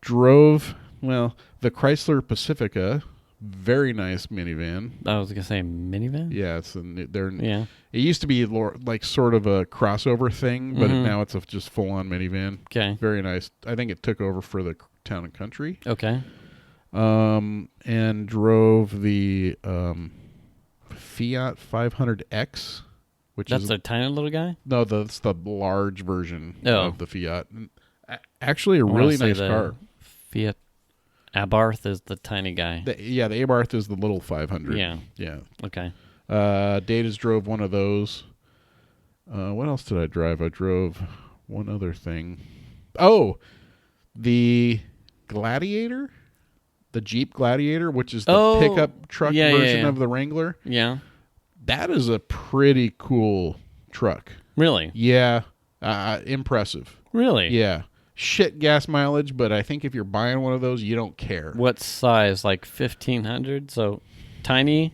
Drove Well, the Chrysler Pacifica, very nice minivan. I was gonna say minivan. Yeah, they're. Yeah. It used to be like sort of a crossover thing, but now it's a just full on minivan. Okay. Very nice. I think it took over for the Town and Country. Okay. And drove the Fiat 500X, which That's is a tiny little guy. no, that's the large version Oh. of the Fiat. Actually, a I wanna really say nice the car. Fiat Abarth is the tiny guy. The Abarth is the little 500. Yeah. Yeah. Okay. Data's drove one of those. What else did I drive? I drove one other thing. Oh, the Gladiator, the Jeep Gladiator, which is the pickup truck version of the Wrangler. Yeah. That is a pretty cool truck. Really? Yeah. Impressive. Really? Yeah. Shit gas mileage, but I think if you're buying one of those, you don't care. What size? Like 1500? So tiny,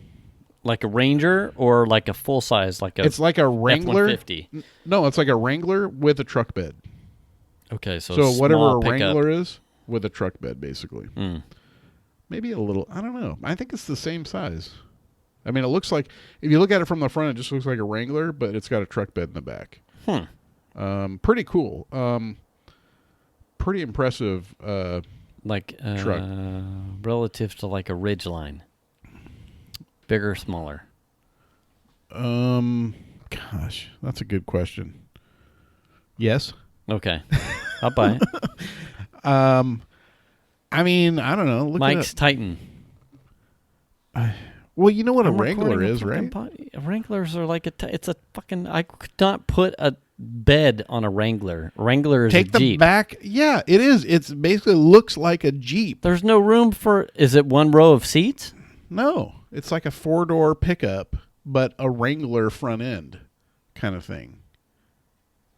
like a Ranger, or like a full size, like a. It's like a Wrangler. F-150. No, it's like a Wrangler with a truck bed. Okay, so whatever small a pickup. Wrangler is with a truck bed, basically. Mm. Maybe a little. I don't know. I think it's the same size. I mean, it looks like if you look at it from the front, it just looks like a Wrangler, but it's got a truck bed in the back. Pretty cool. Pretty impressive. Like truck. Relative to like a Ridgeline. Bigger, smaller. Gosh, that's a good question. Yes. Okay, I'll buy it. I mean, I don't know. Look Mike's Titan. Well, you know what a I'm Wrangler recording a is, right? Wranglers are like it's a fucking. I could not put a bed on a Wrangler. Wrangler is Take a the Jeep. back. Yeah, it is. It's basically looks like a Jeep. There's no room for. Is it one row of seats? No, it's like a 4-door pickup, but a Wrangler front end kind of thing.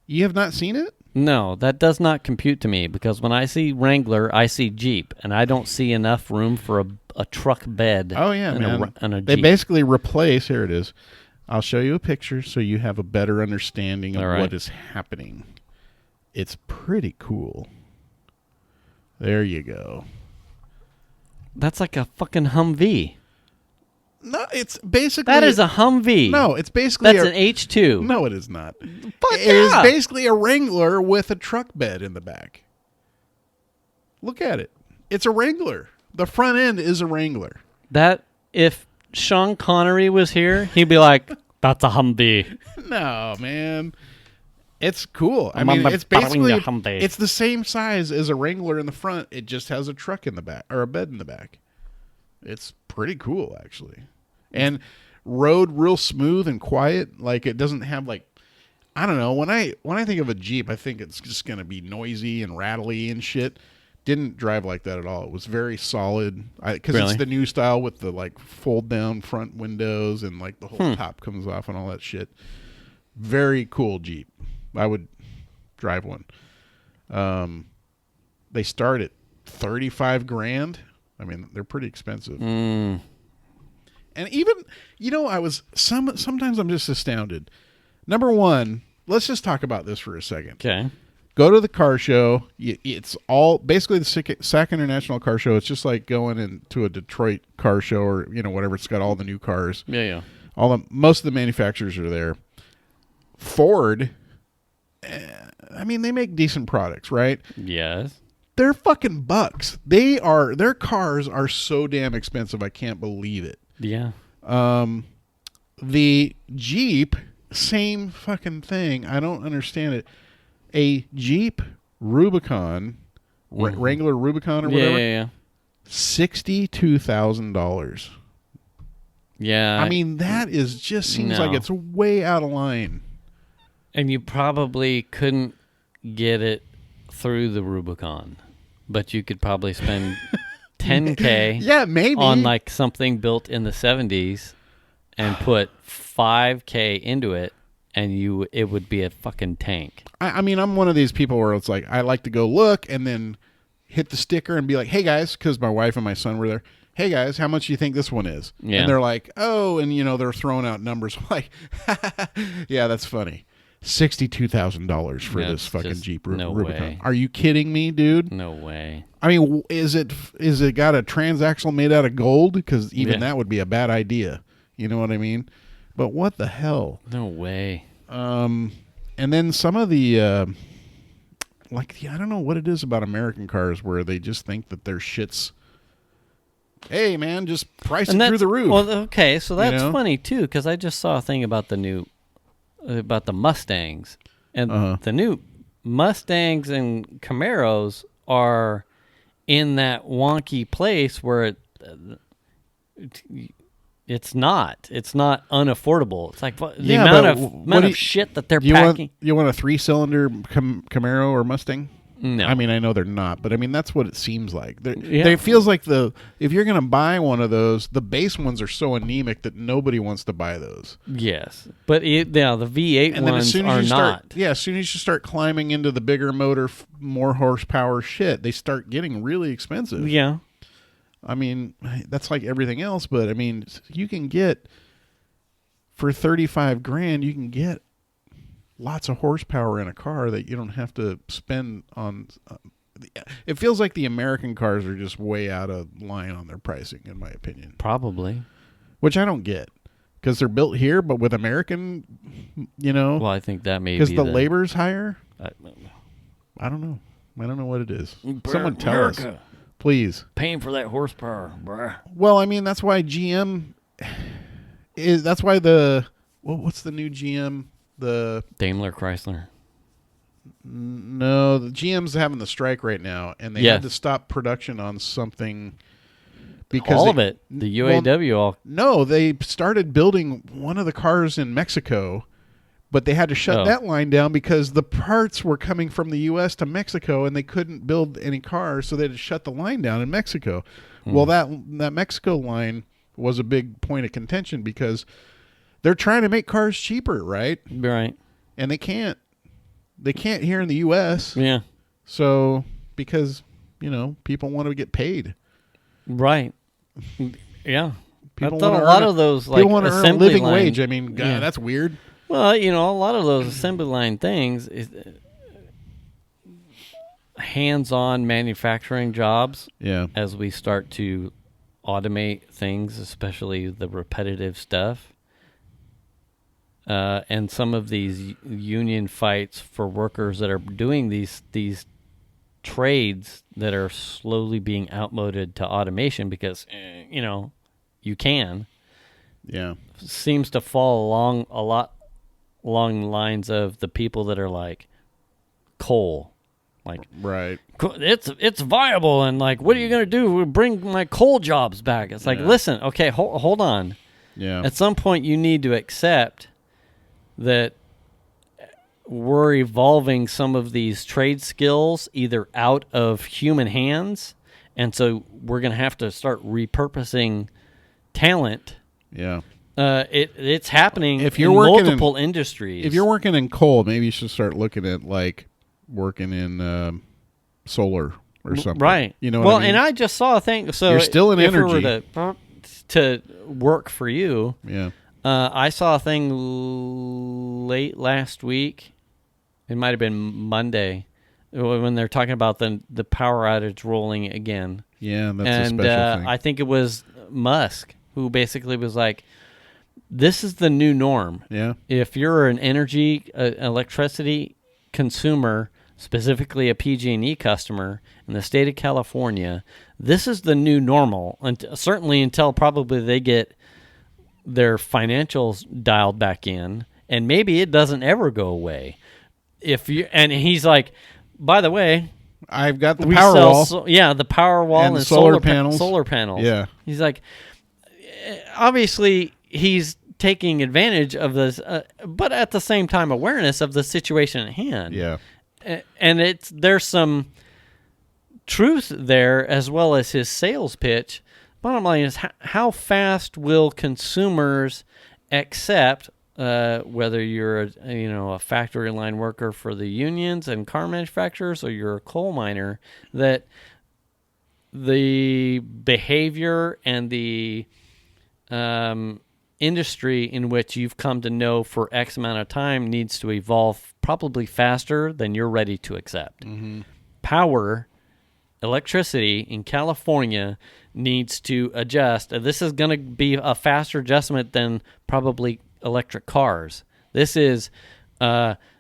You have not seen it? No, that does not compute to me because when I see Wrangler, I see Jeep, and I don't see enough room for a truck bed. Oh yeah, in man. A They Jeep. basically replace. Here it is. I'll show you a picture so you have a better understanding of All right. what is happening. It's pretty cool. There you go. That's like a fucking Humvee. No, it's basically That is a Humvee. No, it's basically That's an H2. No, it is not. Fuck It is yeah. basically a Wrangler with a truck bed in the back. Look at it. It's a Wrangler. The front end is a Wrangler. That if Sean Connery was here, he'd be like, "That's a Humvee." No, man. It's cool. I I'm mean, on the it's basically Humvee. it's the same size as a Wrangler in the front. It just has a truck in the back or a bed in the back. It's pretty cool, actually. And rode real smooth and quiet. Like it doesn't have like I don't know. When I think of a Jeep, I think it's just gonna be noisy and rattly and shit. Didn't drive like that at all. It was very solid because Really? it's the new style with the like fold down front windows and like the whole top comes off and all that shit. Very cool Jeep. I would drive one. They start at $35,000. I mean, they're pretty expensive. And even, sometimes I'm just astounded. Number one, let's just talk about this for a second. Okay. Go to the car show. It's all basically the SAC International Car Show. It's just like going into a Detroit car show or whatever. It's got all the new cars. Yeah. Most of the manufacturers are there. Ford, I mean, they make decent products, right? Yes. They're fucking bucks. Their cars are so damn expensive. I can't believe it. Yeah. The Jeep, same fucking thing. I don't understand it. A Jeep Rubicon, Wrangler Rubicon or whatever, Yeah. $62,000. Yeah. I mean, that seems No. like it's way out of line. And you probably couldn't get it through the Rubicon, but you could probably spend $10K Yeah, maybe on like something built in the 70s and put $5K into it, and it would be a fucking tank. I mean, I'm one of these people where it's like I like to go look and then hit the sticker and be like, "Hey guys," because my wife and my son were there. "Hey guys, how much do you think this one is?" Yeah. And they're like, "Oh," and they're throwing out numbers. I'm like, yeah, that's funny. $62,000 for this That's fucking just Jeep no Rubicon. way. Are you kidding me, dude? No way. I mean, is it got a transaxle made out of gold? Because even Yeah. that would be a bad idea. You know what I mean? But what the hell? No way. And then some of the I don't know what it is about American cars where they just think that their shit's, hey man, just price it through the roof. Well, okay, so that's know? funny too, because I just saw a thing about about the Mustangs, and the new Mustangs and Camaros are in that wonky place where it's not unaffordable. It's like the Yeah, amount but of shit that they're you packing. You want a 3-cylinder Camaro or Mustang? No, I mean, I know they're not, but I mean that's what it seems like. Yeah. It feels like if you're gonna buy one of those, the base ones are so anemic that nobody wants to buy those. yes, but the V8 And then ones as soon as are you start, not. as soon as you start climbing into the bigger motor, more horsepower shit, they start getting really expensive. Yeah, I mean, that's like everything else, but I mean, you can get for $35,000, you can get lots of horsepower in a car that you don't have to spend on. It feels like the American cars are just way out of line on their pricing, in my opinion. probably. Which I don't get because they're built here, but with American, Well, I think that may be because the labor's higher. I I don't know. I don't know what it is. Someone tell us, please. paying for that horsepower, bruh. Well, I mean, that's why GM is. That's why what's the new GM? The Daimler Chrysler. No, the GM's having the strike right now, and they had to stop production on something because All of it. The UAW No, they started building one of the cars in Mexico, but they had to shut that line down because the parts were coming from the U.S. to Mexico, and they couldn't build any cars, so they had to shut the line down in Mexico. Well, that Mexico line was a big point of contention because they're trying to make cars cheaper, right? Right. And they can't. They can't here in the U.S. Yeah. So because people want to get paid. Right. Yeah. People I thought wanna a lot earn of those people want to earn a assembly living line, wage. I mean, God, Yeah. that's weird. Well, a lot of those assembly line things is hands-on manufacturing jobs. Yeah. As we start to automate things, especially the repetitive stuff. And some of these union fights for workers that are doing these trades that are slowly being outmoded to automation because, you can, Yeah. seems to fall along the lines of the people that are like coal. Like, Right. it's viable, and like, what are you going to do? Bring my coal jobs back. It's like, listen, okay, hold on. Yeah. At some point, you need to accept that we're evolving some of these trade skills either out of human hands, and so we're going to have to start repurposing talent. Yeah. It's happening If you're in working multiple industries. If you're working in coal, maybe you should start looking at like working in solar or something. Right. You know well, what I mean? and I just saw a thing. So You're still in if energy. It were to work for you, Yeah. I saw a thing late last week. It might have been Monday when they're talking about the power outage rolling again. Yeah, that's a special thing. I think it was Musk who basically was like, "This is the new norm. Yeah. If you're an electricity consumer, specifically a PG&E customer in the state of California, this is the new normal, and certainly until probably they get their financials dialed back in, and maybe it doesn't ever go away." And he's like, by the way, I've got the we power sell wall. the power wall And and solar panels. Solar panels. Yeah. He's like, obviously he's taking advantage of this, but at the same time, awareness of the situation at hand. Yeah. And there's some truth there as well as his sales pitch. Bottom line is, how fast will consumers accept, whether you're a factory line worker for the unions and car manufacturers or you're a coal miner, that the behavior and the industry in which you've come to know for X amount of time needs to evolve probably faster than you're ready to accept. Power, electricity in California needs to adjust. This is going to be a faster adjustment than probably electric cars. This is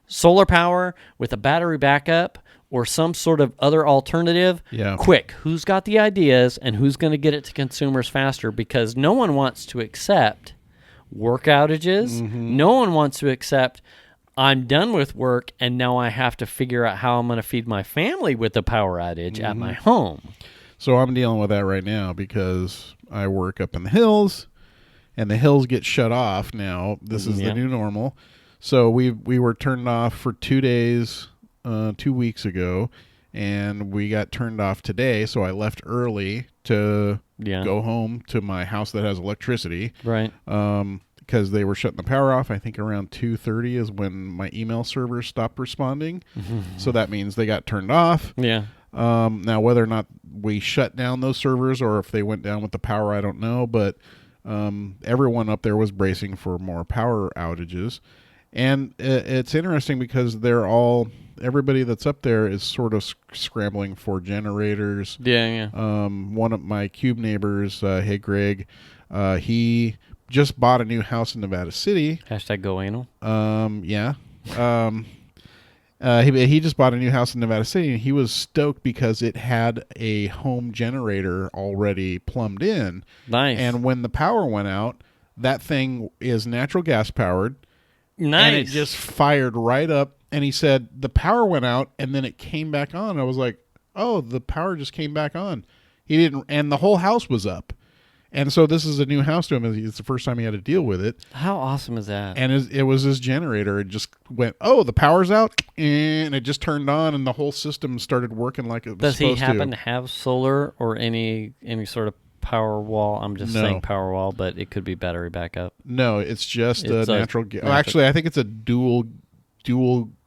solar power with a battery backup or some sort of other alternative. Yeah. Quick, who's got the ideas and who's going to get it to consumers faster? Because no one wants to accept work outages. No one wants to accept I'm done with work and now I have to figure out how I'm going to feed my family with a power outage at my home. So I'm dealing with that right now because I work up in the hills, and the hills get shut off now. This is the new normal. So we were turned off for 2 days 2 weeks ago, and we got turned off today. So I left early to go home to my house that has electricity. Right. Because they were shutting the power off. I think around 2:30 is when my email servers stopped responding. So that means they got turned off. Yeah. Now, whether or not we shut down those servers or if they went down with the power, I don't know. But everyone up there was bracing for more power outages. And it's interesting because everybody that's up there is sort of scrambling for generators. Yeah. One of my Cube neighbors, hey Greg, he just bought a new house in Nevada City. Hashtag go anal. Yeah. He just bought a new house in Nevada City, and he was stoked because it had a home generator already plumbed in. Nice. And when the power went out, that thing is natural gas powered. Nice. And it just fired right up. And he said the power went out, and then it came back on. I was like, oh, the power just came back on. He didn't, and the whole house was up. And so this is a new house to him. It's the first time he had to deal with it. How awesome is that? And it was his generator. It just went, oh, the power's out, and it just turned on, and the whole system started working like it was supposed to. Does he happen to have solar or any sort of power wall? I'm just saying power wall, but it could be battery backup. No, it's just a natural gas. Actually, I think it's a dual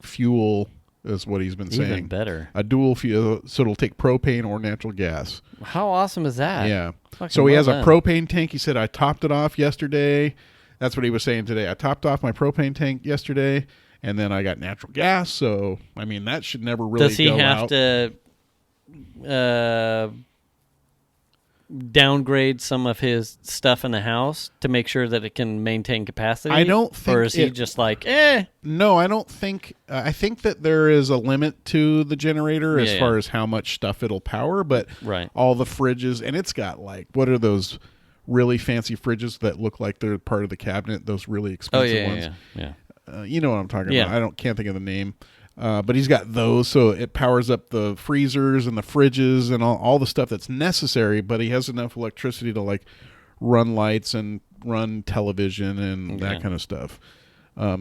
fuel is what he's been saying. Even better. A dual fuel, so it'll take propane or natural gas. How awesome is that? Yeah. So he has a propane tank. He said, I topped it off yesterday. That's what he was saying today. I topped off my propane tank yesterday, and then I got natural gas. So, I mean, that should never really Does he go have out. to downgrade some of his stuff in the house to make sure that it can maintain capacity? I don't think. Or is he just like, No, I don't think. I think that there is a limit to the generator as far as how much stuff it'll power, but all the fridges, and it's got like, what are those really fancy fridges that look like they're part of the cabinet, those really expensive ones? Yeah. You know what I'm talking about. I can't think of the name. But he's got those, so it powers up the freezers and the fridges and all the stuff that's necessary, but he has enough electricity to like run lights and run television and that kind of stuff.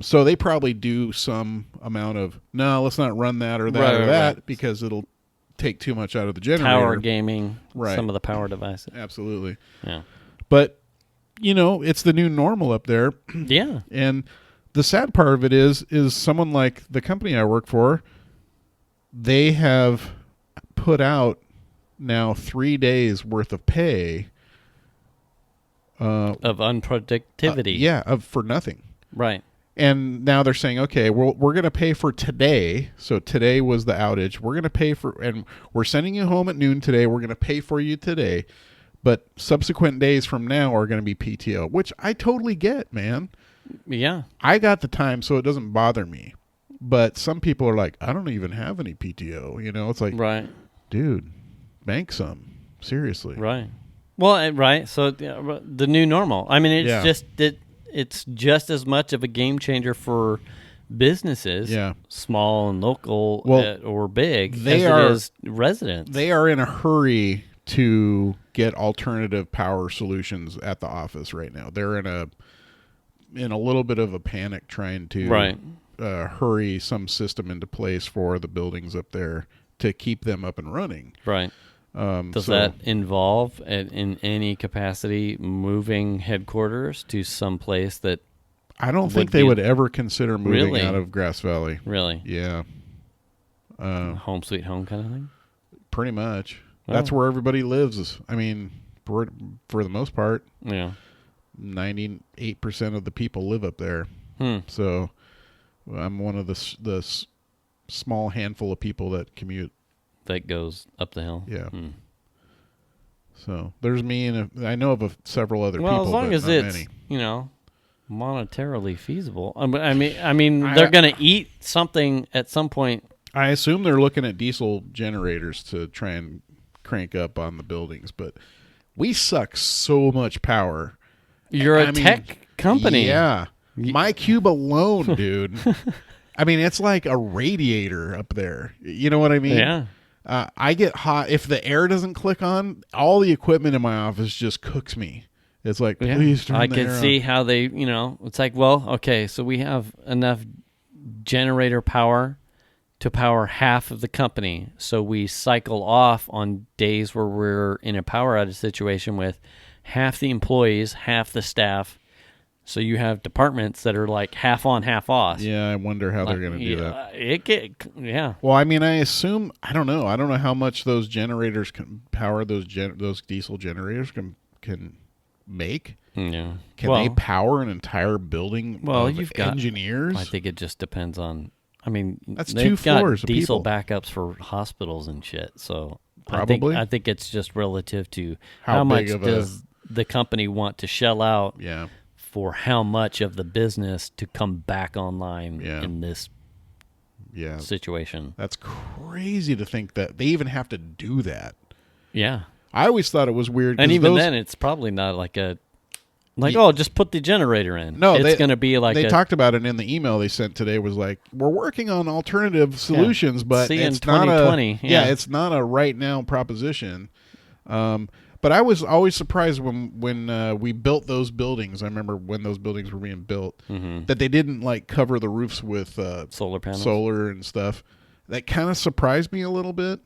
So they probably do some amount of, no, let's not run that or that or that because it'll take too much out of the generator. Power gaming, some of the power devices. Absolutely. Yeah. But, it's the new normal up there. Yeah. And the sad part of it is someone like the company I work for, they have put out now 3 days worth of pay. Of unproductivity. For nothing. Right. And now they're saying, okay, we're going to pay for today. So today was the outage. We're going to pay for, and we're sending you home at noon today. We're going to pay for you today. But subsequent days from now are going to be PTO, which I totally get, man. Yeah. I got the time, so it doesn't bother me. But some people are like, I don't even have any PTO. It's like, dude, bank some. Seriously. Right. Well, right. So the new normal. I mean, it's just as much of a game changer for businesses, small and local or big, as it is residents. They are in a hurry to get alternative power solutions at the office right now. They're in a little bit of a panic trying to hurry some system into place for the buildings up there to keep them up and running. Right. Does that involve, in any capacity, moving headquarters to some place that I don't think they would ever consider moving out of Grass Valley. Really? Yeah. Home sweet home kind of thing? Pretty much. That's where everybody lives. I mean, for the most part. Yeah. 98% of the people live up there. So I'm one of the small handful of people that commute. That goes up the hill. Yeah. So there's me and I know of several other people. Well, as long but as not it's many. Monetarily feasible. I mean, they're going to eat something at some point. I assume they're looking at diesel generators to try and crank up on the buildings, but we suck so much power. You're a tech company. Yeah. My cube alone, dude. I mean, it's like a radiator up there. You know what I mean? Yeah. I get hot. If the air doesn't click on, all the equipment in my office just cooks me. It's like, please turn I the could air see on. how they, it's like, well, okay, so we have enough generator power to power half of the company. So we cycle off on days where we're in a power outage situation with half the employees, half the staff. So you have departments that are like half on, half off. Yeah, I wonder how they're going to do that. Yeah. Well, I mean, I assume, I don't know how much those generators can power those diesel generators can make. Yeah. Can they power an entire building of engineers? I think it just depends on. I mean, that's they've 2 floors got of diesel people. backups for hospitals and shit. So probably. I think it's just relative to how much big of does the company want to shell out. Yeah. For how much of the business to come back online in this situation. That's crazy to think that they even have to do that. Yeah. I always thought it was weird. And even then, it's probably not like just put the generator in. No, it's going to be like they talked about it in the email they sent today. Was like, we're working on alternative solutions, but it's not it's not a right now proposition. But I was always surprised when we built those buildings. I remember when those buildings were being built that they didn't like cover the roofs with solar panels, solar and stuff. That kind of surprised me a little bit.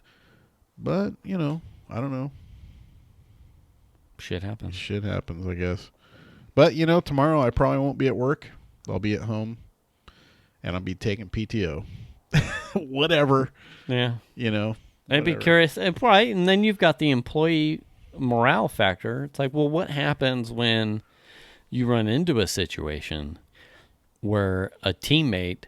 But I don't know. Shit happens. Shit happens, I guess. But tomorrow I probably won't be at work. I'll be at home, and I'll be taking PTO. Whatever. Yeah. I'd be curious, right? And then you've got the employee morale factor. It's like, well, what happens when you run into a situation where a teammate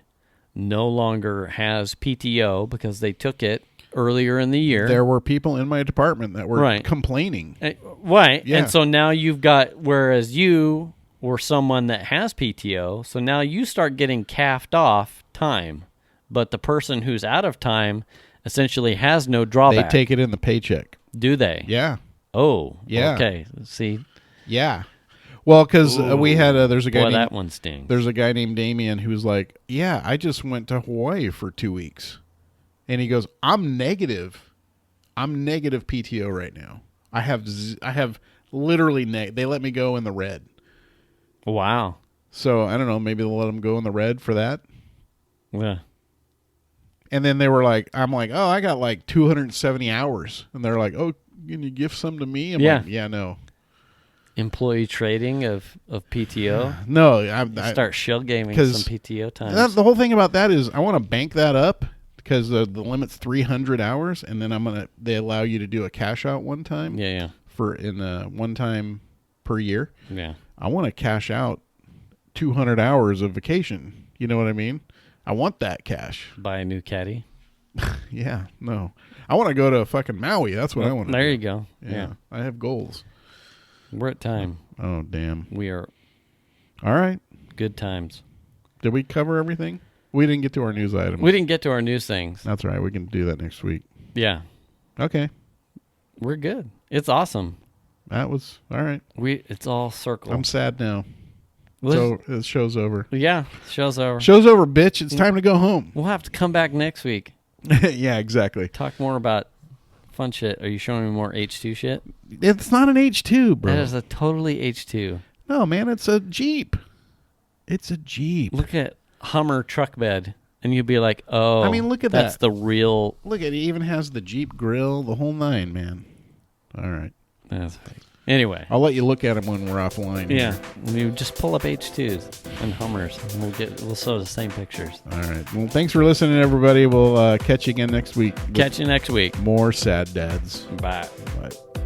no longer has PTO because they took it earlier in the year? There were people in my department that were complaining. Right. Yeah. And so now you've got, whereas you were someone that has PTO, so now you start getting capped off time, but the person who's out of time essentially has no drawback. They take it in the paycheck. Do they? Yeah. Oh, yeah. Okay. See? Yeah. Well, because we had there's a guy named, that one stings. There's a guy named Damien who's like, yeah, I just went to Hawaii for 2 weeks. And he goes, I'm negative PTO right now. I have literally they let me go in the red. Wow. So I don't know, maybe they'll let him go in the red for that. Yeah. And then they were like, I'm like, oh, I got like 270 hours. And they're like, oh, can you give some to me? I'm like, yeah, no. Employee trading of PTO? No. I start shell gaming some PTO time. The whole thing about that is I want to bank that up because the limit's 300 hours. And then they allow you to do a cash out one time. Yeah. For one time per year. Yeah. I want to cash out 200 hours of vacation. You know what I mean? I want that cash. Buy a new caddy. Yeah, no. I want to go to fucking Maui. That's what I want to do. There you go. Yeah. I have goals. We're at time. Oh, damn. We are. All right. Good times. Did we cover everything? We didn't get to our news items. We didn't get to our news things. That's right. We can do that next week. Yeah. Okay. We're good. It's awesome. That was all right. It's all circle. I'm sad now. So the show's over. Yeah, show's over. Show's over, bitch. It's time to go home. We'll have to come back next week. Yeah, exactly. Talk more about fun shit. Are you showing me more H2 shit? It's not an H2, bro. That is a totally H2. No, man, it's a Jeep. It's a Jeep. Look at Hummer truck bed, and you'd be like, oh, I mean, look at that's the real. Look at it. Even has the Jeep grill, the whole nine, man. All right. That's right. Anyway, I'll let you look at them when we're offline. Yeah, you just pull up H2s and Hummers, and we'll show the same pictures. All right. Well, thanks for listening, everybody. We'll catch you again next week. Catch you next week. More sad dads. Bye. Bye.